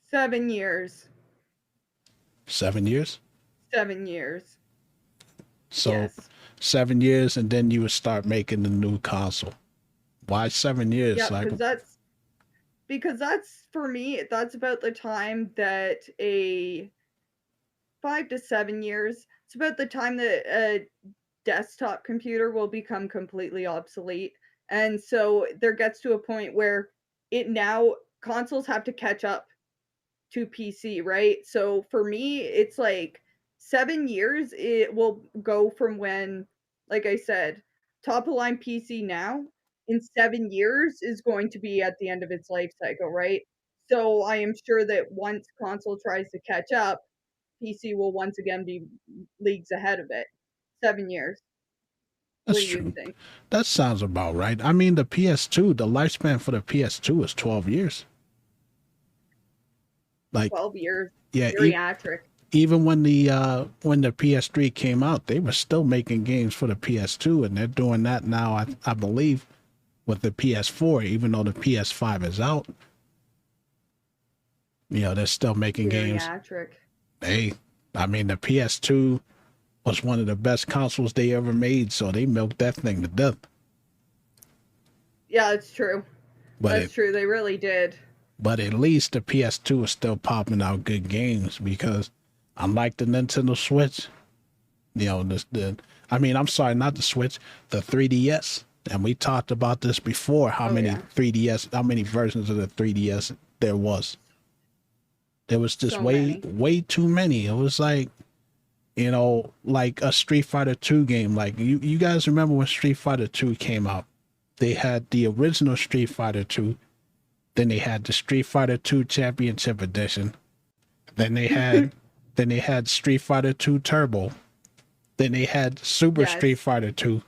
7 years. 7 years? 7 years. So Yes. 7 years, and then you would start making the new console. Why 7 years? Yeah, Like, because that's for me, that's about the time that 5 to 7 years. It's about the time that a desktop computer will become completely obsolete. And so there gets to a point where consoles have to catch up to PC, right? So for me, it's like 7 years. It will go from when, like I said, top of line PC now in 7 years is going to be at the end of its life cycle, right? So I am sure that once console tries to catch up, PC will once again be leagues ahead of it. 7 years. What that's do you true. think? That sounds about right. I mean, the PS2, the lifespan for the PS2 is 12 years. Like, 12 years. yeah, Geriatric. even when the PS3 came out, they were still making games for the PS2, and they're doing that now, I believe, with the PS4, even though the PS5 is out. You know, they're still making games. Geriatric. Hey, I mean, the PS2 was one of the best consoles they ever made, so they milked that thing to death. Yeah, it's true. But That's true. They really did. but at least the PS2 is still popping out good games because unlike the Nintendo Switch, you know, I mean, I'm sorry, not the Switch, the 3DS. And we talked about this before, how many yeah. 3DS, how many versions of the 3DS there was. There was just So many. way too many. It was like, you know, like a Street Fighter 2 game. Like you guys remember when Street Fighter 2 came out? They had the original Street Fighter 2, then they had the Street Fighter 2 Championship Edition. Then they had Street Fighter 2 Turbo. Then they had Super Yes. Street Fighter 2.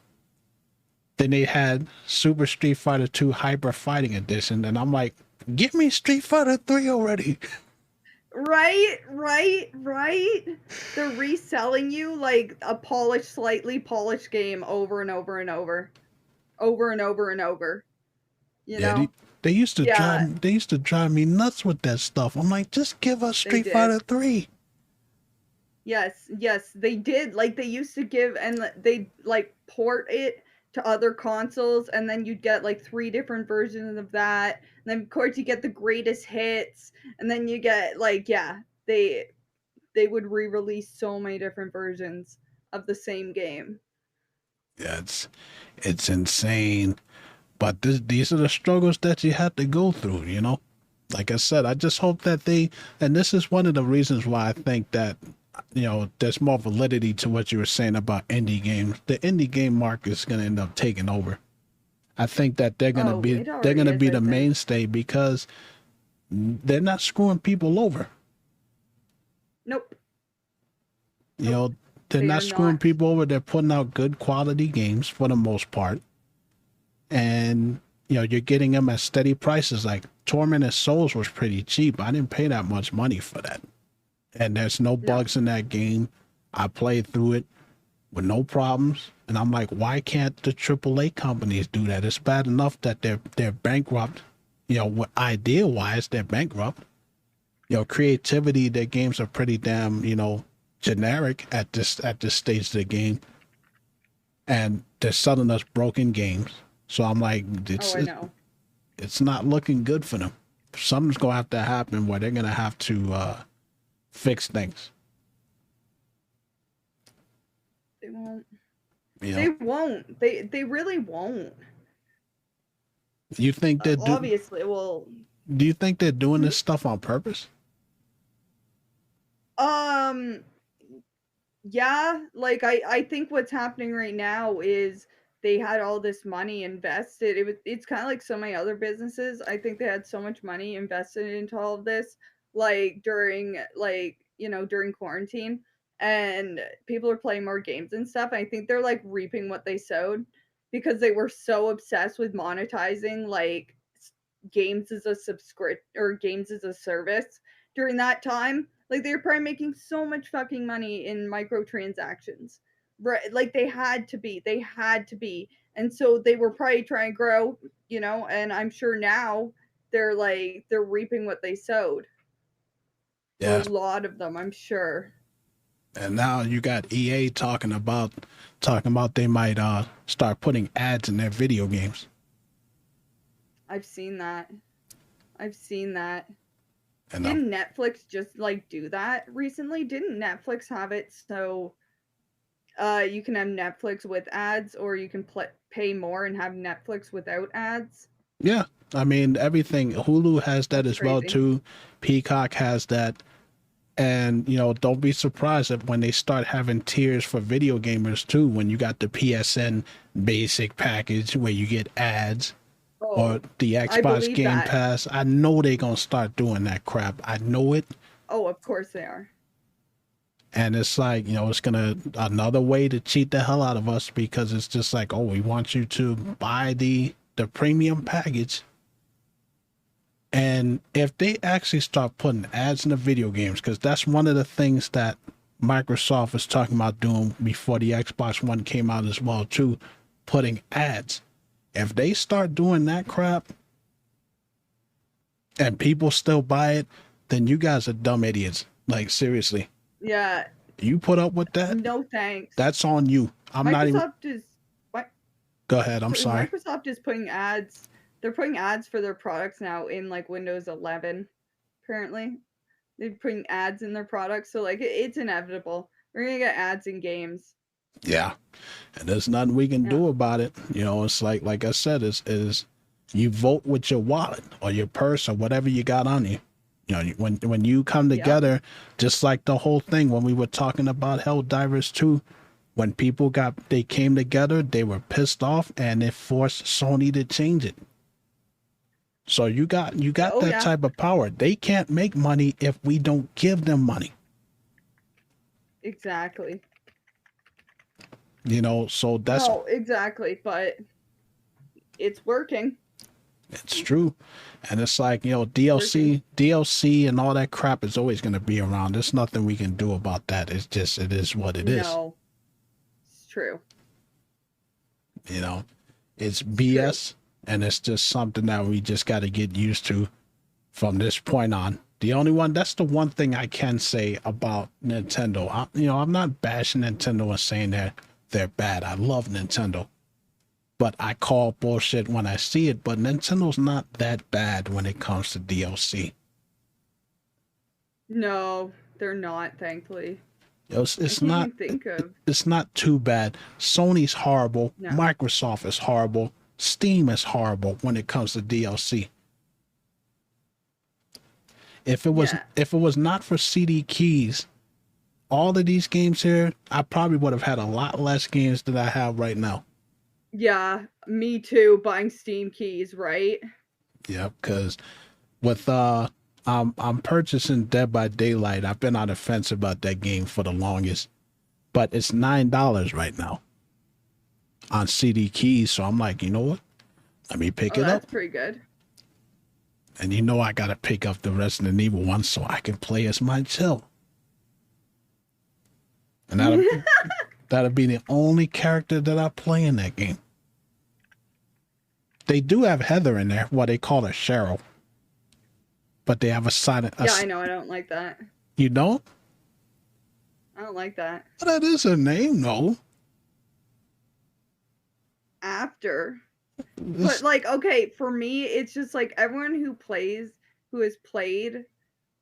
Then they had Super Street Fighter 2 Hyper Fighting Edition. And I'm like, give me Street Fighter 3 already. Right. They're reselling you like a polished, slightly polished game over and over and over. Over and over and over. You Yeah, know? they used to Yeah. drive me nuts with that stuff. I'm like, just give us Street did. Fighter 3. Yes, they did. Like they used to give, and they like port it to other consoles, and then you'd get like 3 different versions of that. And then of course you get the greatest hits, and then you get like they would re-release so many different versions of the same game. Yeah, it's insane. But these are the struggles that you have to go through, you know? Like I said, I just hope that and this is one of the reasons why I think that, you know, there's more validity to what you were saying about indie games. The indie game market is going to end up taking over. I think that they're going to be the mainstay because they're not screwing people over. Nope. You know, they're not screwing people over. They're putting out good quality games for the most part. And, you know, you're getting them at steady prices. Like Tormented Souls was pretty cheap. I didn't pay that much money for that. And there's no bugs in that game. I played through it with no problems. And I'm like, why can't the AAA companies do that? It's bad enough that they're bankrupt. You know, idea-wise, they're bankrupt. You know, creativity, their games are pretty damn, you know, generic at this stage of the game. And they're selling us broken games. So I'm like, it's not looking good for them. Something's going to have to happen where they're going to have to fix things. They won't. You know? They won't. They really won't. You think they're obviously? Well, do you think they're doing this stuff on purpose? Yeah. Like I think what's happening right now is they had all this money invested. It's kind of like so many other businesses. I think they had so much money invested into all of this, like during during quarantine, and people are playing more games and stuff. I think they're like reaping what they sowed because they were so obsessed with monetizing like games as a subscript or games as a service during that time. Like they were probably making so much fucking money in microtransactions. Right, like they had to be, and so they were probably trying to grow, you know. And I'm sure now they're reaping what they sowed. Yeah, a lot of them, I'm sure. And now you got EA talking about they might start putting ads in their video games. I've seen that. And didn't Netflix just like do that recently? Didn't Netflix have it so? You can have Netflix with ads, or you can pay more and have Netflix without ads. Yeah, I mean everything. Hulu has that as well too. Peacock has that, and you know, don't be surprised if when they start having tiers for video gamers too. When you got the PSN basic package where you get ads, or the Xbox Game Pass, I know they're gonna start doing that crap. I know it. Oh, of course they are. And it's like, you know, it's another way to cheat the hell out of us because it's just like, oh, we want you to buy the premium package. And if they actually start putting ads in the video games, because that's one of the things that Microsoft was talking about doing before the Xbox One came out as well too, putting ads. If they start doing that crap and people still buy it, then you guys are dumb idiots. Like, seriously. Yeah. You put up with that? No thanks. That's on you. Microsoft is what? Go ahead. I'm sorry. Microsoft is putting ads. They're putting ads for their products now in like Windows 11. Apparently, they're putting ads in their products, so like it's inevitable. We're gonna get ads in games. Yeah, and there's nothing we can do about it. You know, it's like I said, is you vote with your wallet or your purse or whatever you got on you. You know, when you come together, just like the whole thing when we were talking about Helldivers 2, when people came together, they were pissed off and it forced Sony to change it. So you got that type of power. They can't make money if we don't give them money. Exactly. You know, so that's... No, exactly, but it's working. It's true. And it's like, you know, DLC and all that crap is always going to be around. There's nothing we can do about that. It's just, it is what it is. No, it's true. You know, it's BS, and it's just something that we just got to get used to from this point on. That's the one thing I can say about Nintendo. I'm not bashing Nintendo and saying they're bad. I love Nintendo. But I call bullshit when I see it. But Nintendo's not that bad when it comes to DLC. No, they're not, thankfully. It's not. It's not too bad. Sony's horrible. No. Microsoft is horrible. Steam is horrible when it comes to DLC. If it was not for CD keys, all of these games here, I probably would have had a lot less games than I have right now. Yeah, me too, buying Steam keys, right? Yep, because with I'm purchasing Dead by Daylight. I've been on the fence about that game for the longest, but it's $9 right now on CD keys. So I'm like, you know what? Let me pick it up. That's pretty good. And you know I gotta pick up the Resident Evil one so I can play as myself. And that'll be the only character that I play in that game. They do have Heather in there, what they call her Cheryl. But they have a silent... I know, I don't like that. You don't? I don't like that. Well, that is her name, no. After. But, like, okay, for me, it's just, like, everyone who has played,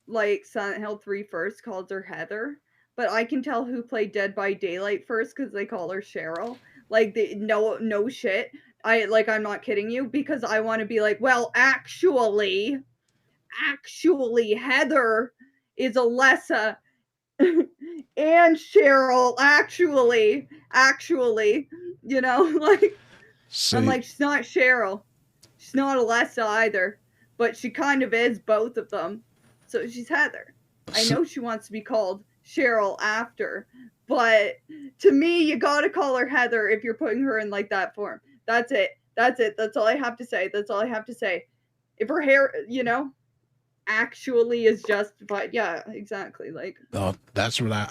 like, Silent Hill 3 first calls her Heather. But I can tell who played Dead by Daylight first because they call her Cheryl. Like, no shit. I'm not kidding you, because I want to be like, well, actually, Heather is Alessa and Cheryl, actually, you know, like, I'm like, she's not Cheryl. She's not Alessa either, but she kind of is both of them. So she's Heather. I know she wants to be called Cheryl after, but to me, you gotta call her Heather if you're putting her in like that form. That's it. That's all I have to say. If her hair, you know, actually is justified. Yeah, exactly. Like, oh, that's why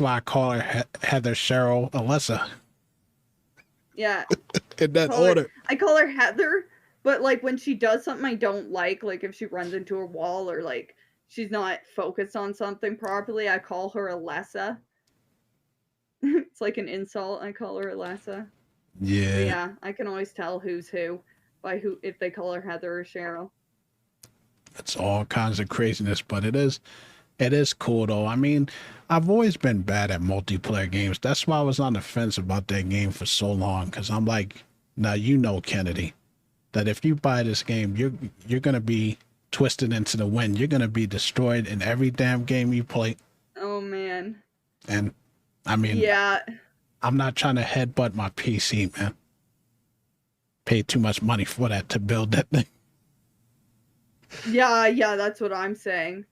I call her Heather, Cheryl, Alessa. Yeah. In that order. I call her Heather, but like when she does something I don't like if she runs into a wall or like she's not focused on something properly, I call her Alessa. It's like an insult. I call her Alessa. Yeah. But yeah, I can always tell who's who by if they call her Heather or Cheryl. It's all kinds of craziness, but it is cool though. I mean, I've always been bad at multiplayer games. That's why I was on the fence about that game for so long, because I'm like, now you know, Kennedy, that if you buy this game, you're gonna be twisted into the wind. You're gonna be destroyed in every damn game you play. Oh man. And I mean, yeah, I'm not trying to headbutt my PC, man. Paid too much money for that to build that thing. Yeah, that's what I'm saying.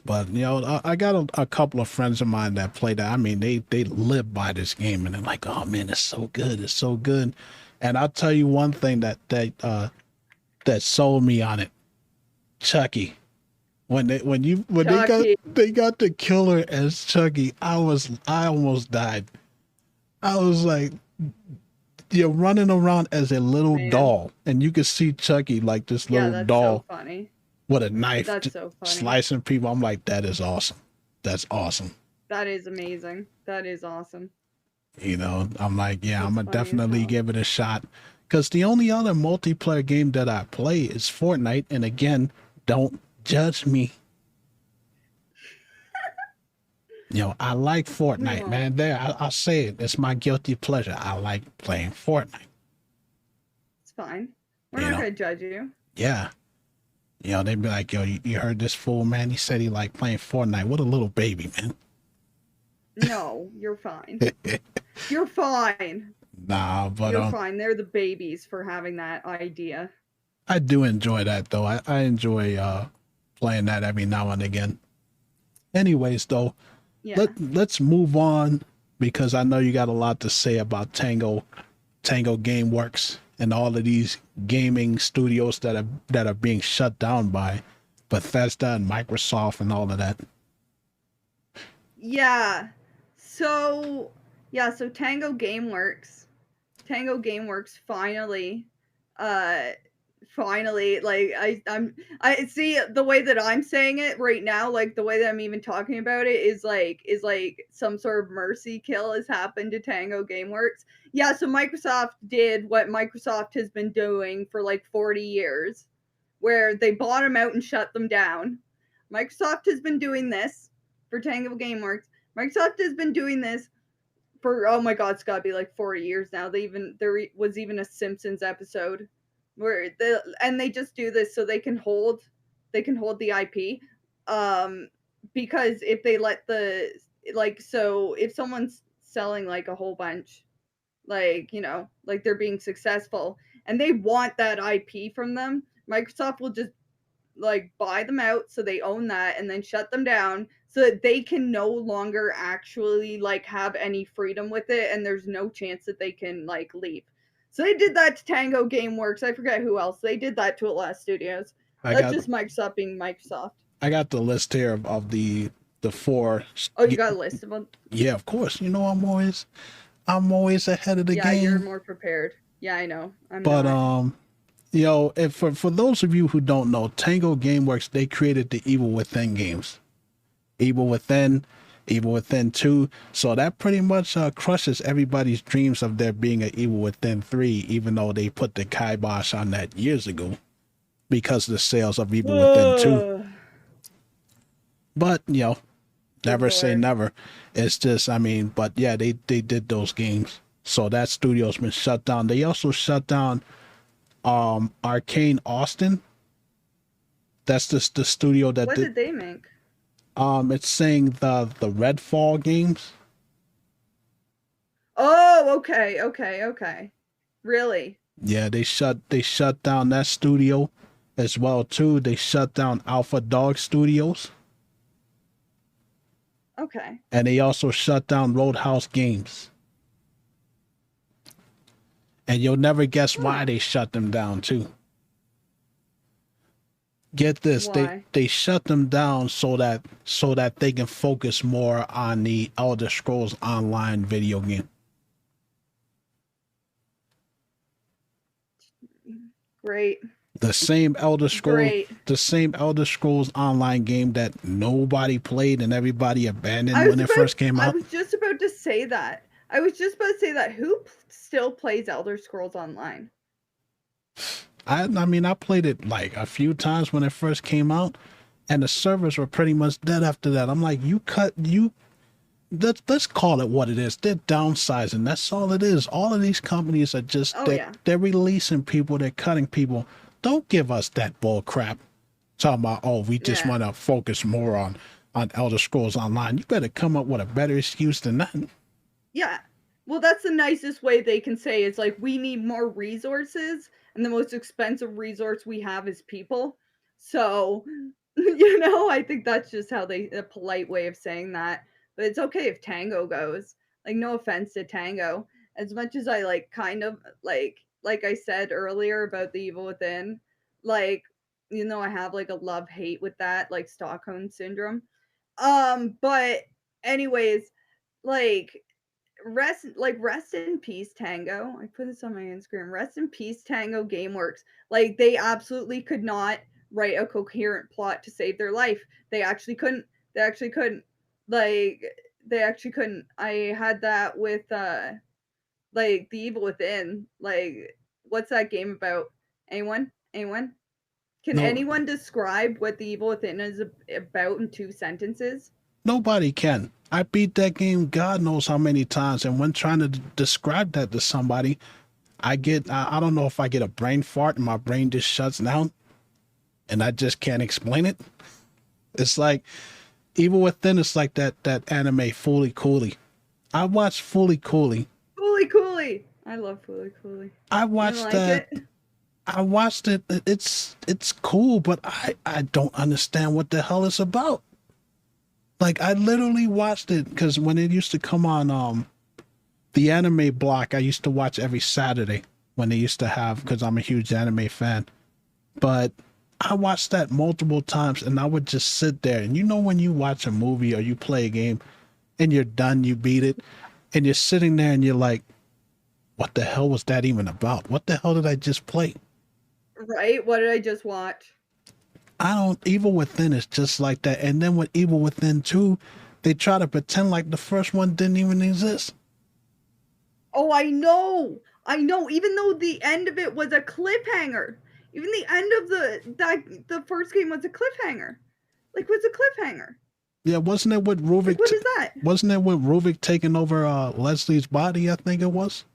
But, you know, I got a couple of friends of mine that play that. I mean, they live by this game, and they're like, oh, man, it's so good. It's so good. And I'll tell you one thing that sold me on it. Chucky. When they got the killer as Chucky, I almost died. I was like, you're running around as a little doll, and you can see Chucky like this little doll. So funny. With a knife, that's so funny. Slicing people. I'm like, that is awesome. That's awesome. That is amazing. That is awesome. I'm like, yeah, I'm That's gonna funny as definitely hell. give it a shot. Because the only other multiplayer game that I play is Fortnite. And again, don't judge me. I like We Fortnite, won't. man. I'll say it. It's my guilty pleasure. I like playing Fortnite. It's fine. We're You not know, gonna judge you. yeah. They'd be like, yo, you heard this fool, man? He said he like playing Fortnite. What a little baby, man. No, you're fine. You're fine. Nah, but You're fine. They're the babies for having that idea. I do enjoy that though. I enjoy playing that every now and again. Anyways, though, Yeah. let's move on because I know you got a lot to say about Tango GameWorks and all of these gaming studios that are being shut down by Bethesda and Microsoft and all of that. Yeah. So so Tango Gameworks uh finally, like, I see the way that I'm saying it right now, like the way that I'm even talking about it is like some sort of mercy kill has happened to Tango Gameworks. Yeah, so Microsoft did what Microsoft has been doing for like 40 years, where they bought them out and shut them down. Microsoft has been doing this for Tango Gameworks. Microsoft has been doing this for, oh my god, it's got to be like 40 years now. There was even a Simpsons episode where they just do this so they can hold the IP. Um because if they let the like so if someone's selling like a whole bunch, like, like they're being successful and they want that IP from them, Microsoft will just like buy them out so they own that and then shut them down so that they can no longer actually like have any freedom with it, and there's no chance that they can like leave. So they did that to Tango Gameworks. I forget who else. They did that to Atlas Studios. I That's got just Microsoft being Microsoft. I got the list here of the four. Oh, you got a list of them? Yeah, of course. I'm always ahead of the Yeah, you're game. more prepared. Yeah, I know. I'm But not. if for those of you who don't know, Tango GameWorks, they created the Evil Within games. Evil Within, Evil Within 2. So that pretty much crushes everybody's dreams of there being an Evil Within 3, even though they put the kibosh on that years ago because of the sales of Evil Within 2. But, never say Lord. never. It's just, but yeah, they did those games. So that studio's been shut down. They also shut down Arcane Austin. That's just the studio that What did. did they make? It's saying the Redfall games. Oh, okay. Really? Yeah, they shut down that studio as well too. They shut down Alpha Dog Studios, Okay. and they also shut down Roadhouse Games. And you'll never guess why Huh. they shut them down too. Get this, they Why? they shut them down so that they can focus more on the Elder Scrolls Online video game. Great. Great. The same Elder Scrolls Online game that nobody played and everybody abandoned I was when it about first came I out. was just about to say that. I was just about to say that. Who still plays Elder Scrolls Online? I played it like a few times when it first came out, and the servers were pretty much dead after that. I'm like, let's call it what it is. They're downsizing. That's all it is. All of these companies are just Oh yeah. they're releasing people, they're cutting people. Don't give us that bull crap. Talking about, oh, we just Yeah. want to focus more on Elder Scrolls Online. You better come up with a better excuse than that. Yeah. Well, that's the nicest way they can say it's like we need more resources, and the most expensive resource we have is people. So, I think that's just how a polite way of saying that. But it's okay if Tango goes. Like, no offense to Tango. As much as I like kind of like I said earlier about the Evil Within, like, I have like a love-hate with that, like Stockholm syndrome. But anyways, like rest in peace Tango. I put this on my Instagram. Rest in peace Tango Gameworks. Like, they absolutely could not write a coherent plot to save their life. They actually couldn't. Like, They actually couldn't. I had that with like The Evil Within. Like, what's that game about? Anyone? Anyone? Can No, anyone describe what The Evil Within is about in 2 sentences? nobody can. I beat that game God knows how many times, and when trying to describe that to somebody, I don't know if I get a brain fart and my brain just shuts down, and I just can't explain it. It's like Evil Within is like that anime Fooly Cooly. I watched Fooly Cooly. Fooly Cooly! I love Fooly Cooly. I You watched like that. it? I watched it. It's cool, but I don't understand what the hell it's about. Like I literally watched it because when it used to come on the anime block, I used to watch every Saturday when they used to have, because I'm a huge anime fan. But I watched that multiple times, and I would just sit there. And you know when you watch a movie or you play a game and you're done, you beat it, and you're sitting there and you're like, what the hell was that even about? What the hell did I just play? Right? What did I just watch? I don't. Evil Within is just like that. And then with Evil Within 2, they try to pretend like the first one didn't even exist. Oh, I know. I know. Even though the end of it was a cliffhanger. Even the end of the first game was a cliffhanger. Like, what's a cliffhanger? Yeah, wasn't it with Like, Ruvik? what is that? Wasn't it with Ruvik taking over Leslie's body? I think it was.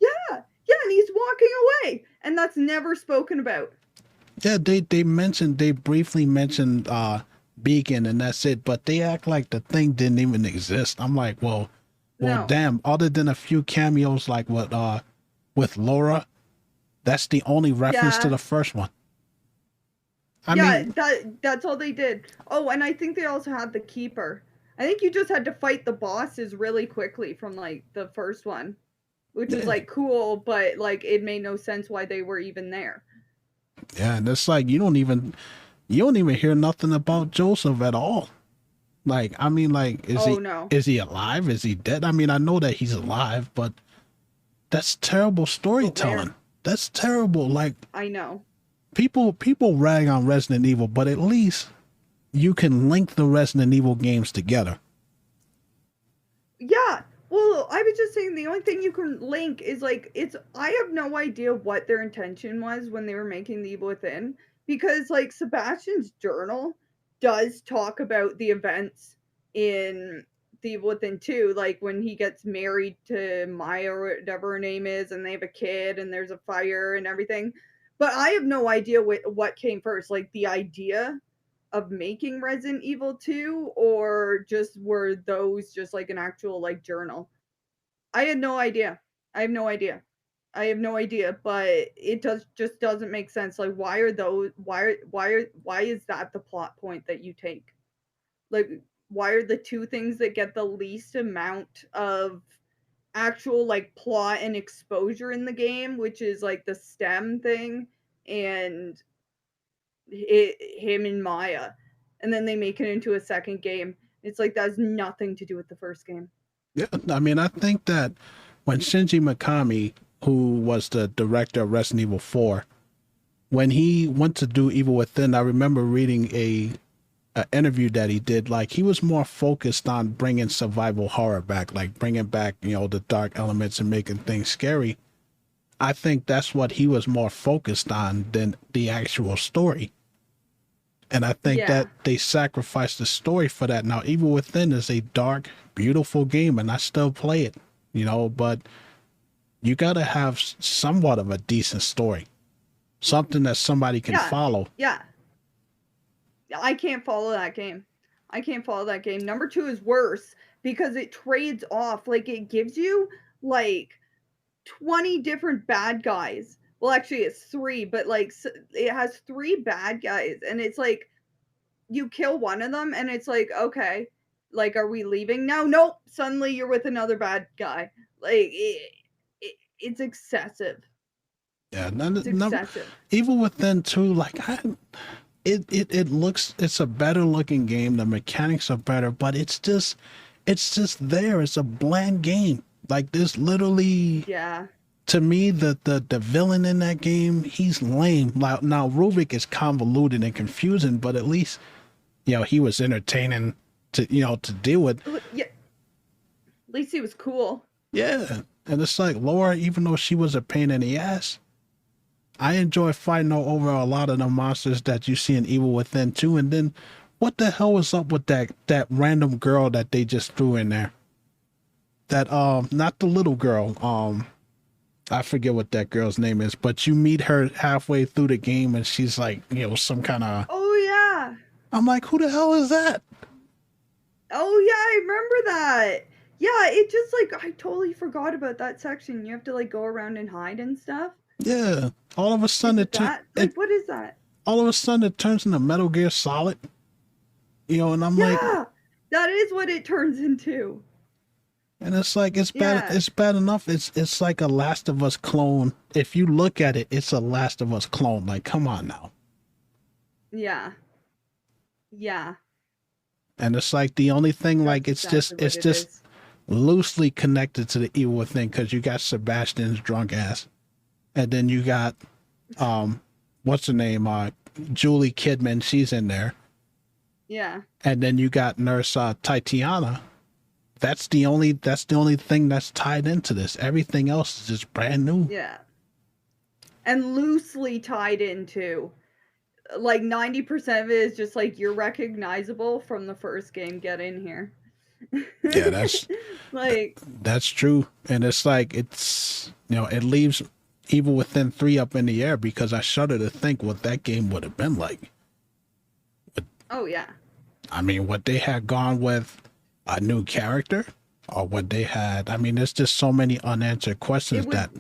Yeah, yeah, and he's walking away, and that's never spoken about. Yeah, they briefly mentioned Beacon, and that's it. But they act like the thing didn't even exist. I'm like, well, No. damn. Other than a few cameos, like with Laura, that's the only reference to Yeah. the first one. I Yeah, mean, that's all they did. Oh, and I think they also had the keeper. I think you just had to fight the bosses really quickly from like the first one, which is yeah, like cool, but like it made no sense why they were even there. yeah, and it's like you don't even hear nothing about Joseph at all. Like, I mean, like, Oh no. is he alive? Is he dead? I mean, I know that he's alive, but that's terrible storytelling. That's terrible. Like, I know. people rag on Resident Evil, but at least you can link the Resident Evil games together. Yeah. Well, I was just saying the only thing you can link is like I have no idea what their intention was when they were making the Evil Within, because like Sebastian's journal does talk about the events in the Evil Within 2, like when he gets married to Maya or whatever her name is, and they have a kid and there's a fire and everything. But I have no idea what came first, like the idea of making Resident Evil 2, or just were those just like an actual like journal? I had no idea. I have no idea. I have no idea, but it just doesn't make sense. Like why are those why is that the plot point that you take? Like why are the two things that get the least amount of actual like plot and exposure in the game, which is like the STEM thing and him and Maya, and then they make it into a second game. It's like that has nothing to do with the first game. Yeah, I mean, I think that when Shinji Mikami, who was the director of Resident Evil 4, when he went to do Evil Within, I remember reading a interview that he did. Like, he was more focused on bringing survival horror back, like bringing back, the dark elements and making things scary. I think that's what he was more focused on than the actual story. And I think Yeah. that they sacrificed the story for that. Now, Evil Within is a dark, beautiful game, and I still play it, but you got to have somewhat of a decent story, something that somebody can Yeah. follow. Yeah. I can't follow that game. I can't follow that game. Number 2 is worse because it trades off. Like it gives you like 20 different bad guys. Well, actually, it's 3, but like it has 3 bad guys, and it's like you kill one of them, and it's like, okay, like, are we leaving now? Nope. Suddenly, you're with another bad guy. Like it's excessive. Yeah, It's excessive. Evil Within 2, like it looks, it's a better looking game. The mechanics are better, but it's just there. It's a bland game. Like this, literally. Yeah. To me, the villain in that game, he's lame. Now Ruvik is convoluted and confusing, but at least he was entertaining to to deal with. Yeah. least he was cool. Yeah. And it's like Laura, even though she was a pain in the ass, I enjoy fighting over a lot of the monsters that you see in Evil Within too. And then what the hell was up with that random girl that they just threw in there? That not the little girl, I forget what that girl's name is, but you meet her halfway through the game and she's like, some kind of. Oh yeah. I'm like, who the hell is that? Oh yeah, I remember that. Yeah, it just like I totally forgot about that section. You have to like go around and hide and stuff. Yeah. All of a sudden What is that? All of a sudden it turns into Metal Gear Solid. And I'm like, that is what it turns into. And it's like it's bad. Yeah. It's bad enough. It's like a Last of Us clone. If you look at it, it's a Last of Us clone. Like, come on now. Yeah. Yeah. And it's like the only thing, like it's just loosely connected to the Evil Within because you got Sebastian's drunk ass, and then you got what's her name? Julie Kidman. She's in there. Yeah. And then you got Nurse Tatiana. That's the only thing that's tied into this. Everything else is just brand new. Yeah. And loosely tied into. Like 90% of it is just like you're recognizable from the first game. Get in here. Yeah, that's like that's true. And it's like it leaves Evil Within 3 up in the air because I shudder to think what that game would have been like. Oh yeah. I mean, what they had gone with a new character, or what they had. I mean, there's just so many unanswered questions that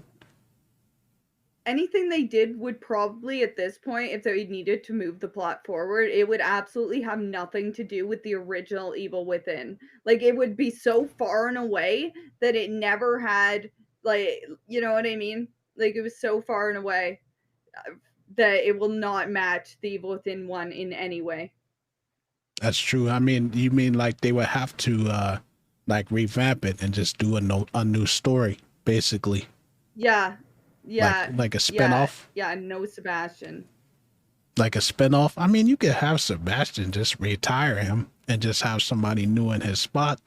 anything they did would probably, at this point, if they needed to move the plot forward, it would absolutely have nothing to do with the original Evil Within. Like, it would be so far and away that it never had, like, you know what I mean? Like, it was so far and away that it will not match the Evil Within 1 in any way. That's true. I mean, you mean like they would have to like revamp it and just do a new story, basically. Yeah. Yeah. Like a spinoff? Yeah, no Sebastian. Like a spinoff? I mean, you could have Sebastian just retire him and just have somebody new in his spot.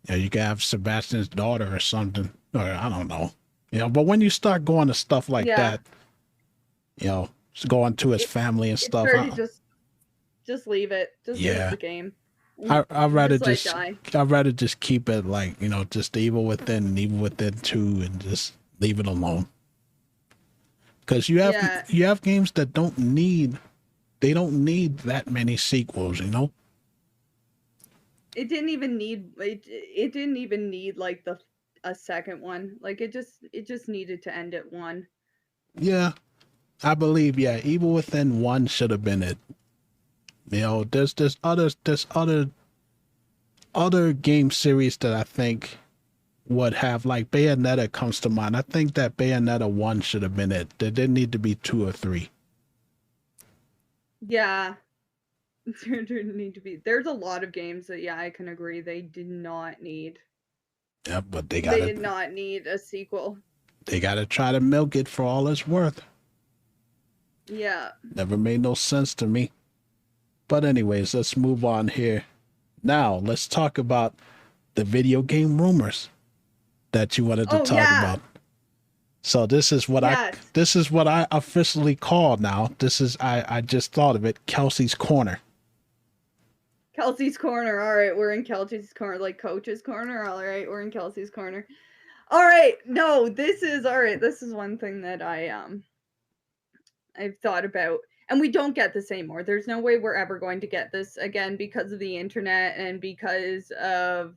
You could have Sebastian's daughter or something. Or I don't know. But when you start going to stuff like that, going to his family and stuff. Just leave it. Just leave the game. I'd rather just keep it like, just Evil Within and Evil Within 2 and just leave it alone. Because you have games that don't need that many sequels, It didn't even need like a second one. Like it just needed to end at 1. Yeah. I believe Evil Within 1 should have been it. There's other game series that I think would have, like Bayonetta comes to mind. I think that Bayonetta 1 should have been it. There didn't need to be 2 or 3. Yeah. There didn't need to be. There's a lot of games that I can agree they did not need. Yeah, but they did not need a sequel. They gotta try to milk it for all it's worth. Yeah. Never made no sense to me. But anyways, let's move on here. Now, let's talk about the video game rumors that you wanted to talk about. So this is what I officially call now. I just thought of it, Kelsey's Corner. Kelsey's Corner. All right, we're in Kelsey's Corner, like Coach's Corner. All right, we're in Kelsey's Corner. All right, no, this is one thing that I've thought about. And we don't get this anymore. There's no way we're ever going to get this again because of the internet and because of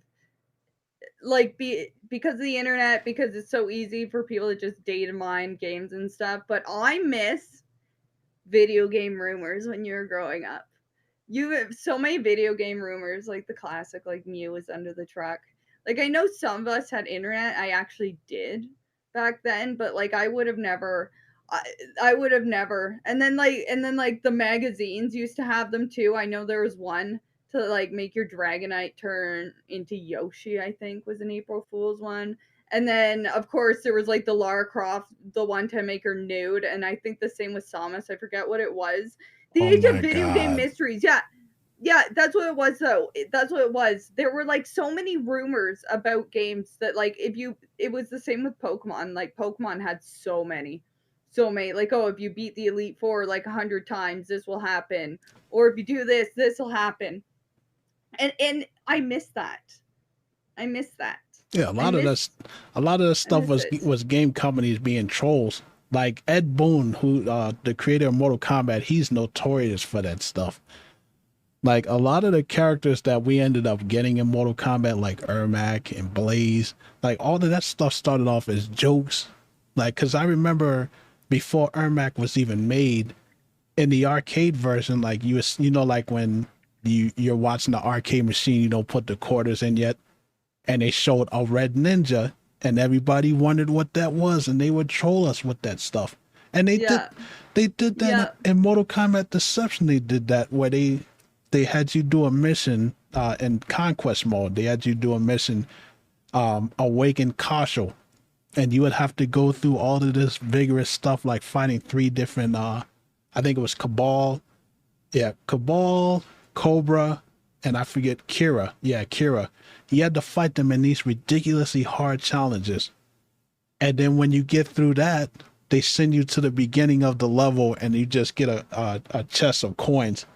because of the internet, because it's so easy for people to just data mine games and stuff. But I miss video game rumors when you were growing up. You have so many video game rumors, like the classic, like Mew is under the truck. Like I know some of us had internet. I actually did back then, but like I would have never. And then the magazines used to have them too. I know there was one to like make your Dragonite turn into Yoshi, I think was an April Fool's one. And then of course there was like the Lara Croft, the one to make her nude, and I think the same with Samus. I forget what it was. The Age of Video Game Mysteries. Yeah. Yeah, that's what it was though. That's what it was. There were like so many rumors about games that like it was the same with Pokemon. Like Pokemon had so many. Like, oh, if you beat the Elite Four like 100 times, this will happen. Or if you do this, this will happen. And I miss that. I miss that. Yeah, I miss a lot of the I stuff miss it. was game companies being trolls. Like Ed Boon, who the creator of Mortal Kombat, he's notorious for that stuff. Like a lot of the characters that we ended up getting in Mortal Kombat, like Ermac and Blaze, like all of that stuff started off as jokes. Like, cause I remember before Ermac was even made in the arcade version, like you know, like when you're watching the arcade machine, you don't put the quarters in yet, and they showed a red ninja, and everybody wondered what that was, and they would troll us with that stuff. And Yeah. they did that Yeah. in Mortal Kombat Deception. They did that where they had you do a mission in conquest mode. They had you do a mission, awaken Kashal, and you would have to go through all of this vigorous stuff like fighting three different. I think it was Cabal, yeah, Cabal, Cobra, and I forget Kira. Yeah, Kira. You had to fight them in these ridiculously hard challenges, and then when you get through that, they send you to the beginning of the level, and you just get a chest of coins.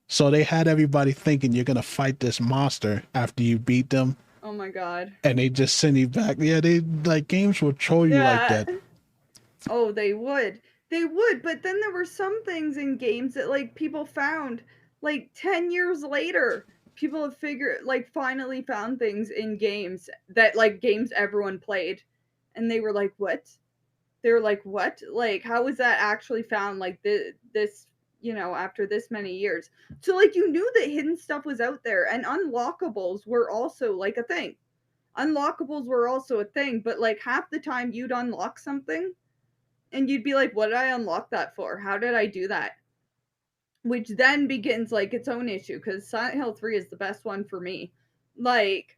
So they had everybody thinking you're gonna fight this monster after you beat them, Oh my god. and they just send you back. Yeah, they like games will troll you like Yeah. that. Oh, they would. They would, but then there were some things in games that like people found like 10 years later. People have figured like finally found things in games that like games everyone played and they were like, "What?" They were like, "What? Like how was that actually found like this, after this many years?" So like you knew that hidden stuff was out there and unlockables were also like a thing. Unlockables were also a thing, but like half the time you'd unlock something and you'd be like, what did I unlock that for? How did I do that? Which then begins like its own issue because Silent Hill 3 is the best one for me. Like,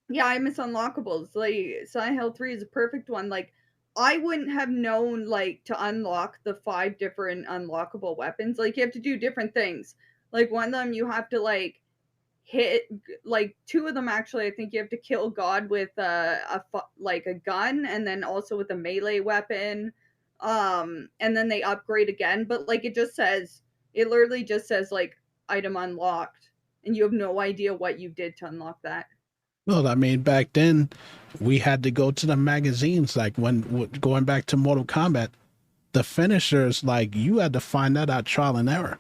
yeah, I miss unlockables. Like, Silent Hill 3 is a perfect one. Like, I wouldn't have known like to unlock the 5 different unlockable weapons. Like, you have to do different things. Like, one of them you have to like hit like 2 of them actually. I think you have to kill God with like a gun and then also with a melee weapon, and then they upgrade again, but like it literally just says like item unlocked and you have no idea what you did to unlock that. Well, I mean, back then we had to go to the magazines. Like going back to Mortal Kombat, the finishers, like you had to find that out trial and error.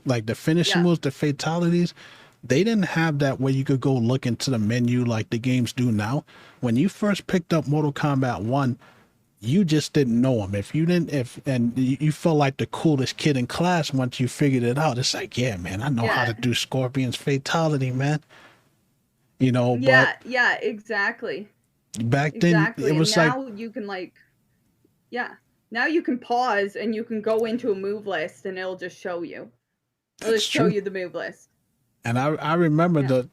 Like the finishing Yeah. moves, the fatalities, they didn't have that where you could go look into the menu like the games do now. When you first picked up Mortal Kombat 1, you just didn't know them. If you didn't, and you felt like the coolest kid in class once you figured it out. It's like, yeah, man, I know how to Yeah. do Scorpion's fatality, man. You know, but Yeah, yeah, exactly. back then it Exactly. And was like, now you can like yeah. Now you can pause and you can go into a move list and it'll just show you. It'll that's just show true. you the move list. And I remember Yeah.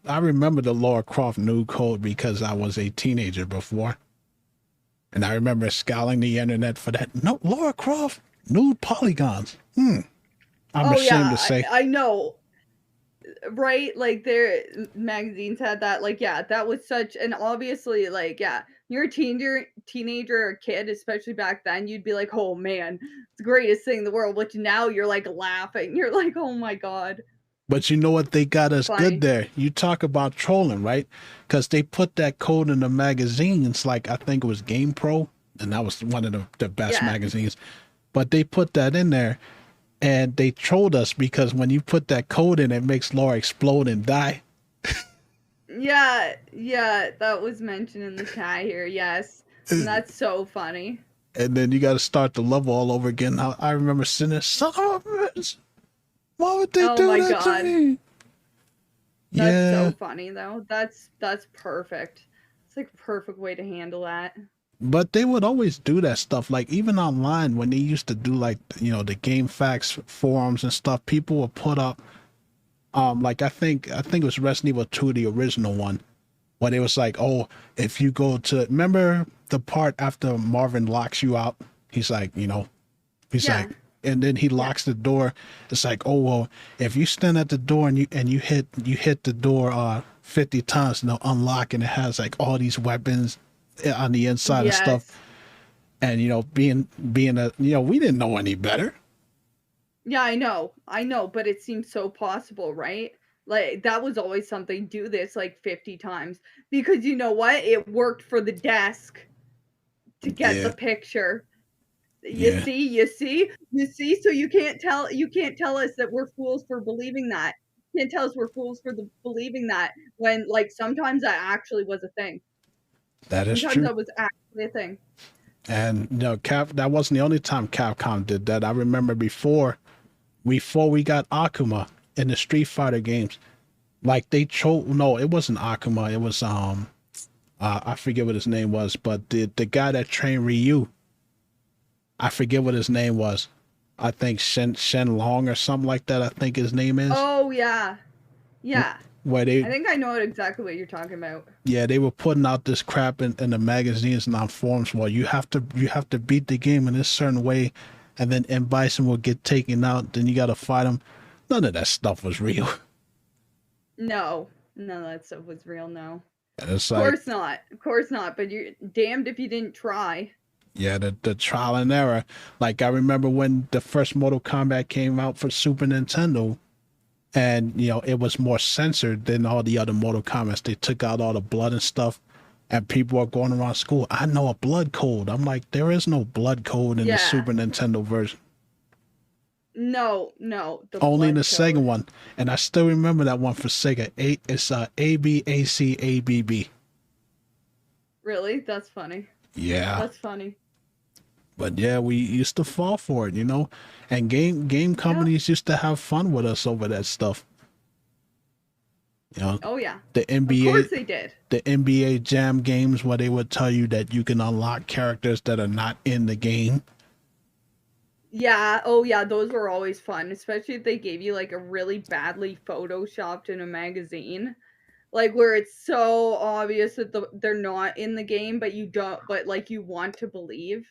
the Lara Croft nude code because I was a teenager before. And I remember scouring the internet for that. No, Lara Croft, nude polygons. I'm Oh ashamed yeah, to say. I know. Right? Like their magazines had that. Like, yeah, that was such and obviously, like, yeah, you're a teenager or kid, especially back then, you'd be like, oh man, it's the greatest thing in the world. Which now you're like laughing. You're like, oh my god. But you know what? They got us good Funny. there. You talk about trolling, right? Because they put that code in the magazines, like I think it was Game Pro, and that was one of the best Yeah. magazines. But they put that in there, and they trolled us because when you put that code in, it makes Laura explode and die. Yeah, yeah, that was mentioned in the chat here, yes. And that's so funny. And then you got to start the level all over again. I remember sitting there, son of a bitch. Why would they Oh do my that god. to me? That's Yeah, so funny though. That's perfect. It's like a perfect way to handle that. but they would always do that stuff. Like even online when they used to do like the Game Facts forums and stuff, people would put up like I think it was Resident Evil 2, the original one, when it was like, oh, if you go to remember the part after Marvin locks you out, he's like, he's Yeah. like, and then he locks the door. It's like, oh well, if you stand at the door and you hit the door 50 times, and they'll unlock, and it has like all these weapons on the inside and stuff. Yes. And being a we didn't know any better. Yeah, I know, but it seems so possible, right? Like that was always something. Do this like 50 times because you know what? It worked for the desk to get the picture. You see. So you can't tell us that we're fools for believing that. You can't tell us we're fools for believing that when like sometimes that actually was a thing. That is Sometimes true. that was actually a thing. And that wasn't the only time Capcom did that. I remember before we got Akuma in the Street Fighter games, like they chose. No, it wasn't Akuma. It was I forget what his name was, but the guy that trained Ryu, I forget what his name was. I think Shen Long or something like that. I think his name is. Oh yeah. Where I think I know exactly what you're talking about. Yeah, they were putting out this crap in the magazines and on forums. Well, you have to beat the game in this certain way, and then M. Bison will get taken out. Then you got to fight him. None of that stuff was real. No, none of that stuff was real. No, It's of course not. But you're damned if you didn't try. Yeah, the trial and error. Like I remember when the first Mortal Kombat came out for Super Nintendo. And, it was more censored than all the other Mortal Kombat. They took out all the blood and stuff. And people are going around school. I know a blood code. I'm like, there is no blood code in the Super Nintendo version. No. Only in the Sega one. And I still remember that one for Sega. It's ABACABB. Really? That's funny. Yeah. That's funny. But yeah, we used to fall for it, and game companies used to have fun with us over that stuff. Oh yeah. The NBA, of course they did. The NBA Jam games where they would tell you that you can unlock characters that are not in the game. Yeah. Oh yeah. Those were always fun, especially if they gave you like a really badly photoshopped in a magazine. Like where it's so obvious that they're not in the game, but you don't. But like you want to believe.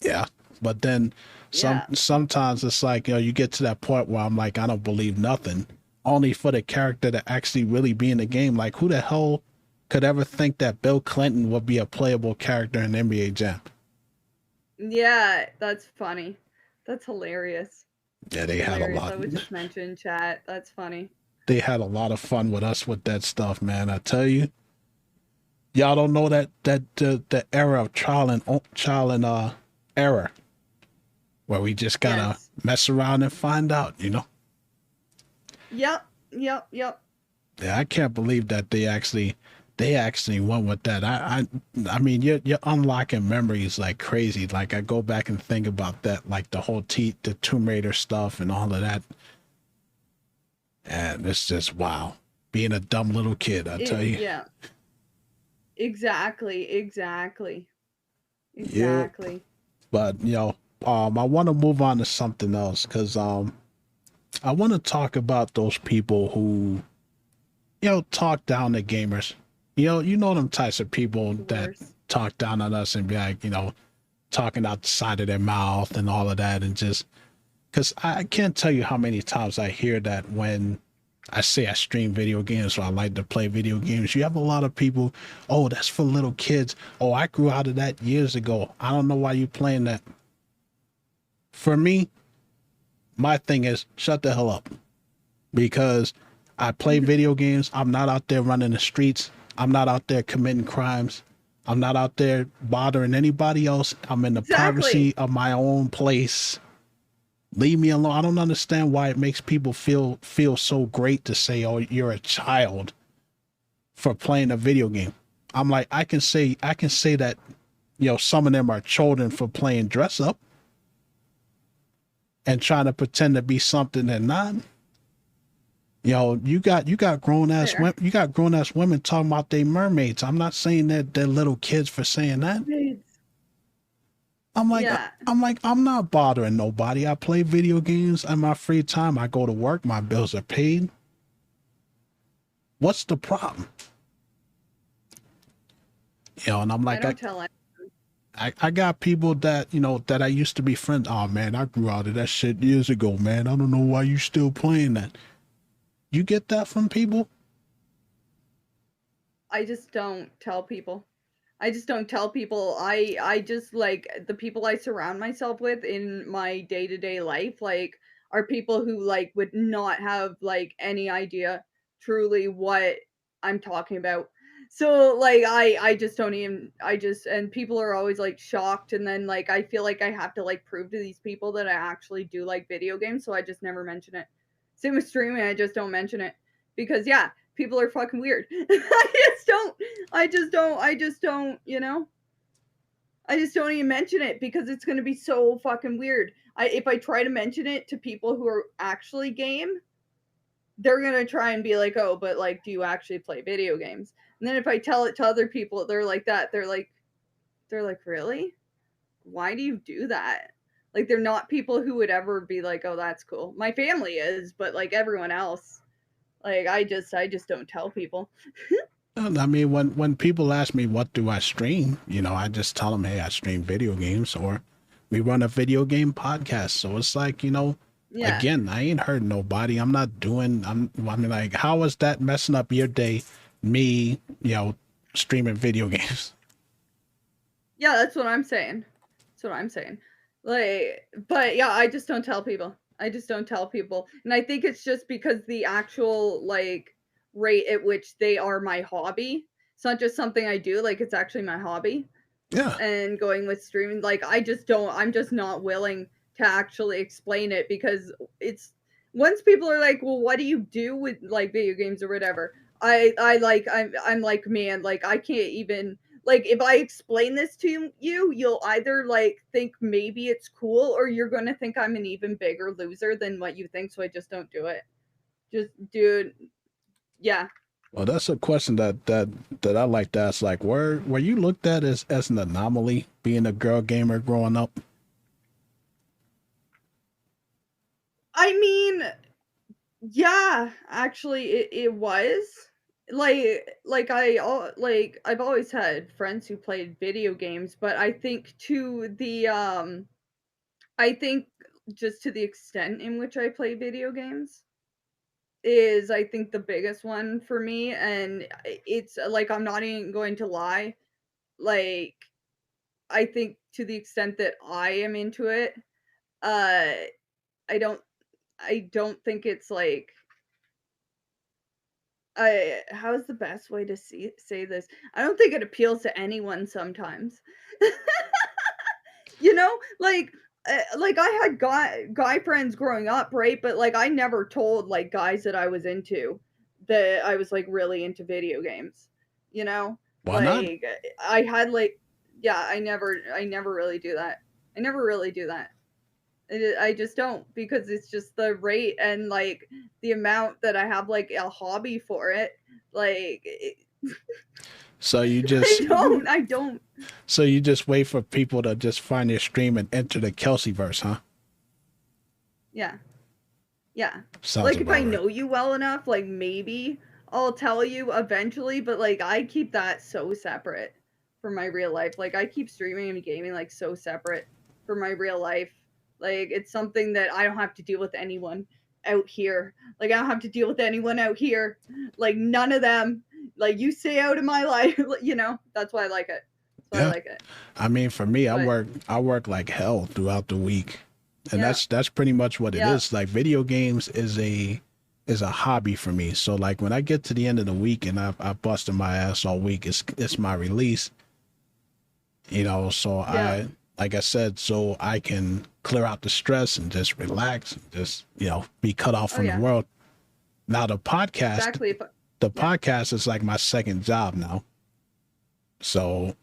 Yeah, but then sometimes it's like you get to that point where I'm like, I don't believe nothing. Only for the character to actually really be in the game. Like who the hell could ever think that Bill Clinton would be a playable character in NBA Jam? Yeah, that's funny. That's hilarious. Yeah, they had a lot. I would just mention chat. That's funny. They had a lot of fun with us with that stuff, man. I tell you, y'all don't know that the era of trial and error, where we just gotta mess around and find out. Yep. Yeah, I can't believe that they actually went with that. I mean, you're unlocking memories like crazy. Like I go back and think about that, like the whole the Tomb Raider stuff and all of that. And it's just wow, being a dumb little kid, I tell you. Yeah. Exactly. Yeah. But I want to move on to something else because I want to talk about those people who talk down to gamers. You know them types of people that talk down on us and be like, talking out the side of their mouth and all of that, and just because I can't tell you how many times I hear that when I say I stream video games or I like to play video games. You have a lot of people, oh, that's for little kids. Oh, I grew out of that years ago. I don't know why you playing that. For me, my thing is shut the hell up. Because I play video games. I'm not out there running the streets. I'm not out there committing crimes. I'm not out there bothering anybody else. I'm in the privacy of my own place. Leave me alone. I don't understand why it makes people feel so great to say, oh, you're a child for playing a video game. I'm like, I can say that, some of them are children for playing dress up and trying to pretend to be something they're not. You got grown ass women talking about they mermaids. I'm not saying that they're little kids for saying that. I'm like, I'm not bothering nobody. I play video games in my free time. I go to work. My bills are paid. What's the problem? And I'm like, I got people that, that I used to be friends. Oh man, I grew out of that shit years ago, man. I don't know why you still playing that. You get that from people? I just don't tell people. I just don't tell people. I just like the people I surround myself with in my day-to-day life like are people who like would not have like any idea truly what I'm talking about. So like I just don't even I just and people are always like shocked and then like I feel like I have to like prove to these people that I actually do like video games, so I just never mention it. Same with streaming, I just don't mention it because yeah, people are fucking weird. I just don't, I just don't even mention it because it's going to be so fucking weird. If I try to mention it to people who are actually game, they're going to try and be like, "Oh, but like do you actually play video games?" And then if I tell it to other people, they're like that. They're like, "Really? Why do you do that?" Like they're not people who would ever be like, "Oh, that's cool." My family is, but like everyone else, like I just don't tell people. I mean, when people ask me what do I stream, I just tell them, hey, I stream video games, or we run a video game podcast. So it's like, Yeah. again, I ain't hurt nobody. I mean, like, how is that messing up your day? Me, streaming video games. Yeah, that's what I'm saying. That's what I'm saying. Like, but yeah, I just don't tell people. I just don't tell people. And I think it's just because the actual like rate at which they are my hobby. It's not just something I do, like it's actually my hobby. Yeah. And going with streaming, like I just don't I'm just not willing to actually explain it because it's once people are like, "Well, what do you do with like video games or whatever?" I'm like, "Man, like I can't even like if I explain this to you, you'll either like think maybe it's cool or you're going to think I'm an even bigger loser than what you think, so I just don't do it." Just dude, yeah. Well, that's a question that I like to ask. Like, were you looked at as an anomaly being a girl gamer growing up? I mean, yeah, actually it was. Like I've always had friends who played video games, but I think just to the extent in which I play video games is I think the biggest one for me and it's like I'm not even going to lie. Like I think to the extent that I am into it, uh I don't I don't think it's like I how's the best way to say this? I don't think it appeals to anyone sometimes. You know, like I had guy friends growing up, right? But like I never told like guys that I was into that I was like really into video games. You know, Why not? like I had like yeah, I never really do that. I never really do that. I just don't because it's just the rate and like the amount that I have like a hobby for it. Like So you just I don't. so you just wait for people to just find your stream and enter the Kelsey verse, huh? Yeah. Yeah. Sounds Like if I about right. know you well enough, like maybe I'll tell you eventually, but like I keep that so separate from my real life. Like I keep streaming and gaming like so separate from my real life. Like it's something that I don't have to deal with anyone out here. Like I don't have to deal with anyone out here. Like none of them. Like you stay out of my life, you know. That's why I like it. That's why I Yeah. like it. I mean, for me, But I work like hell throughout the week, and yeah. that's pretty much what it Yeah. is. Like video games is a hobby for me. So like when I get to the end of the week and I've busted my ass all week, it's my release. So Yeah. like I said, so I can clear out the stress and just relax, and just be cut off Oh from the yeah. world. Now the podcast, Exactly. the Yeah. podcast is like my second job now, so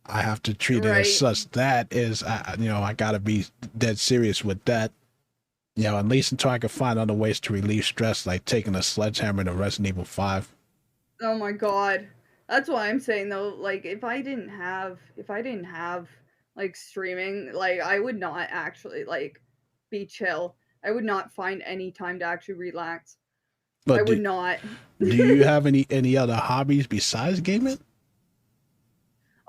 I have to treat it as Right. such. That is, I gotta be dead serious with that. At least until I can find other ways to relieve stress, like taking a sledgehammer to Resident Evil 5. Oh my god. That's why I'm saying though, like if I didn't have like streaming, like I would not actually like be chill. I would not find any time to actually relax. I But would not. do you have any other hobbies besides gaming?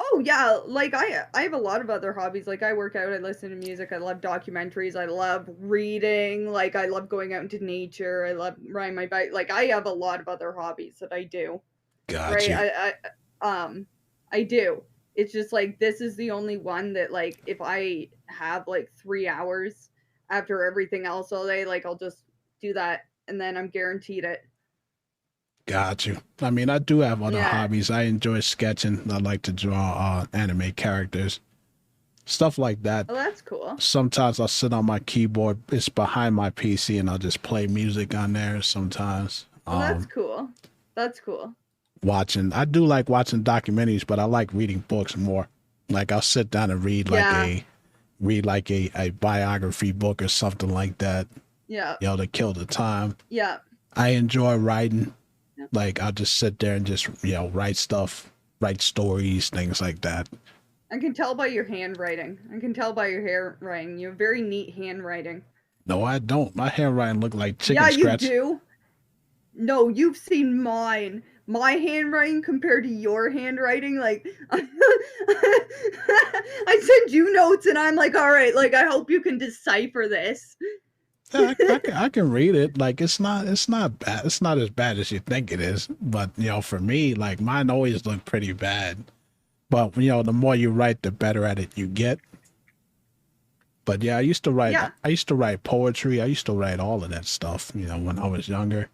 Oh yeah, like I have a lot of other hobbies. Like I work out, I listen to music, I love documentaries, I love reading, like I love going out into nature, I love riding my bike. Like I have a lot of other hobbies that I do. Got Right? you. I do. It's just like this is the only one that like if I have like 3 hours after everything else all day, like I'll just do that and then I'm guaranteed it. Got you. I mean, I do have other Yeah. hobbies. I enjoy sketching. I like to draw anime characters, stuff like that. Oh, that's cool. Sometimes I'll sit on my keyboard. It's behind my PC, and I'll just play music on there. Sometimes, Oh, that's cool. That's cool. watching. I do like watching documentaries, but I like reading books more. Like I'll sit down and Yeah. read like a biography book or something like that. Yeah. You know, to kill the time. Yeah. I enjoy writing. Yeah. Like I'll just sit there and just write stuff, write stories, things like that. I can tell by your handwriting. I can tell by your handwriting. You have very neat handwriting. No, I don't. My handwriting look like chicken Yeah, you scratch. do. No, you've seen mine. My handwriting compared to your handwriting, like I send you notes and I'm like, all right, like I hope you can decipher this. Yeah, I can read it. Like it's not bad. It's not as bad as you think it is. But for me, like mine always look pretty bad. But the more you write, the better at it you get. But yeah, I used to write. Yeah. I used to write poetry. I used to write all of that stuff. When I was younger.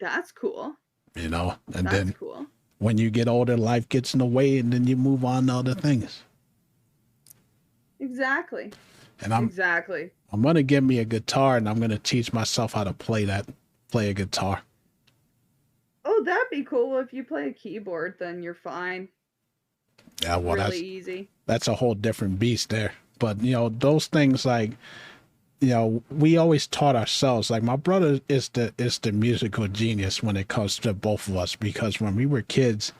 That's cool. And That's then cool. when you get older, life gets in the way, and then you move on to other things. Exactly. And I'm gonna get me a guitar, and I'm gonna teach myself how to play a guitar. Oh, that'd be cool. If you play a keyboard, then you're fine. Yeah, well, Really easy. That's a whole different beast there. But those things, like we always taught ourselves. Like my brother is the musical genius when it comes to both of us, because when we were kids,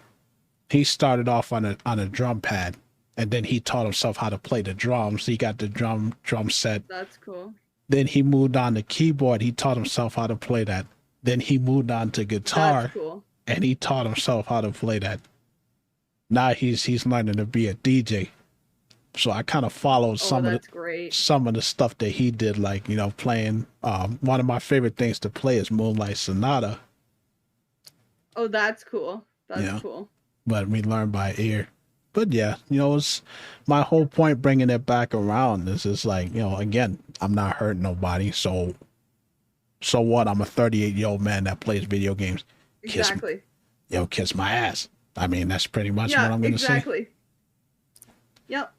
he started off on a drum pad, and then he taught himself how to play the drums. He got the drum set. That's cool. Then he moved on to keyboard. He taught himself how to play that. Then he moved on to guitar. That's cool. And he taught himself how to play that. Now he's learning to be a DJ. So I kind of followed some of the stuff that he did, like playing. One of my favorite things to play is Moonlight Sonata. Oh, that's cool. That's cool. But we learn by ear. But yeah, it's my whole point bringing it back around. This is like, again, I'm not hurting nobody. So what? I'm a 38-year-old man that plays video games. Exactly. Kiss my ass. I mean, that's pretty much what I'm going to say. Exactly. Yep.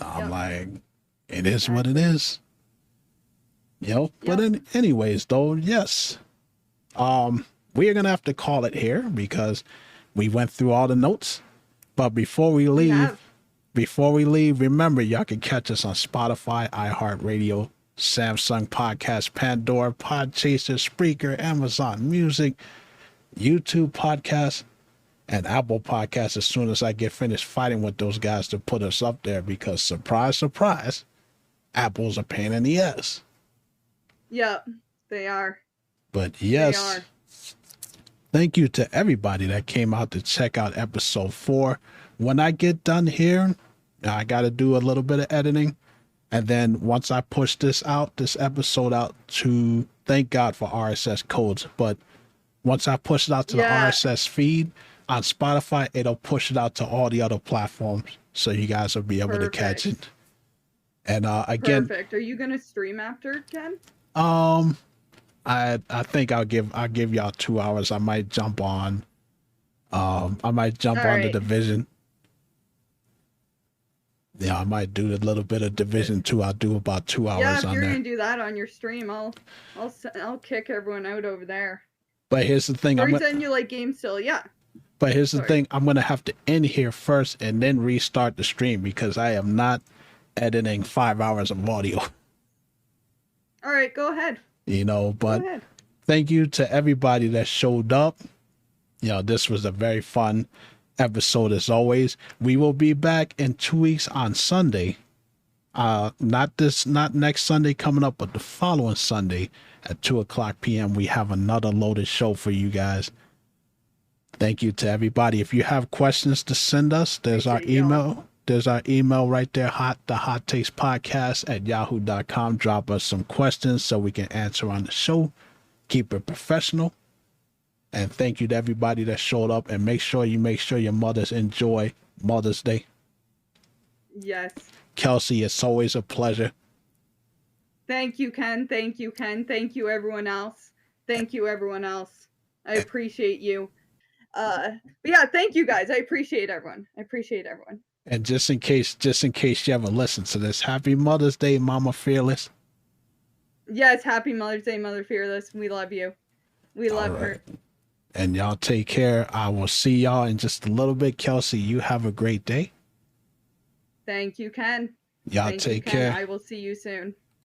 I'm like, it is what it is. But anyways, though, yes. We are going to have to call it here because we went through all the notes. But before we leave, remember, y'all can catch us on Spotify, iHeartRadio, Samsung Podcast, Pandora, Podchaser, Spreaker, Amazon Music, YouTube Podcast, and Apple Podcasts as soon as I get finished fighting with those guys to put us up there, because surprise, surprise, Apple's a pain in the ass. Yep, they are. But yes, thank you to everybody that came out to check out episode 4. When I get done here, I got to do a little bit of editing. And then once I push this episode out to, thank God for RSS codes, but once I push it out to the RSS feed on Spotify, it'll push it out to all the other platforms, so you guys will be able to catch it. And again, perfect. Are you gonna stream after, Ken? I think I'll give y'all 2 hours. I might jump on. I might jump on the Division. Yeah, I might do a little bit of Division 2. I'll do about 2 hours on there. Yeah, if you're gonna do that on your stream, I'll kick everyone out over there. But here's the thing. Or send you like games still, But here's the thing. I'm gonna have to end here first and then restart the stream, because I am not editing 5 hours of audio. All right, go ahead. But thank you to everybody that showed up. This was a very fun episode as always. We will be back in 2 weeks on Sunday. Not next Sunday coming up, but the following Sunday at 2:00 p.m. We have another loaded show for you guys. Thank you to everybody. If you have questions to send us, there's our Appreciate y'all. email. There's our email right there, the hot takes podcast at yahoo.com. Drop us some questions so we can answer on the show. Keep it professional. And thank you to everybody that showed up, and make sure your mothers enjoy Mother's Day. Yes. Kelsey, it's always a pleasure. Thank you, Ken. Thank you, Ken. Thank you, everyone else. Thank you, everyone else. I appreciate you. But yeah, thank you guys. I appreciate everyone. And just in case you ever listen to this, happy Mother's Day, Mama Fearless. Yes, happy Mother's Day, Mother Fearless. We love you. We love her. And y'all take care. I will see y'all in just a little bit. Kelsey, you have a great day. Thank you, Ken. Y'all take care. I will see you soon.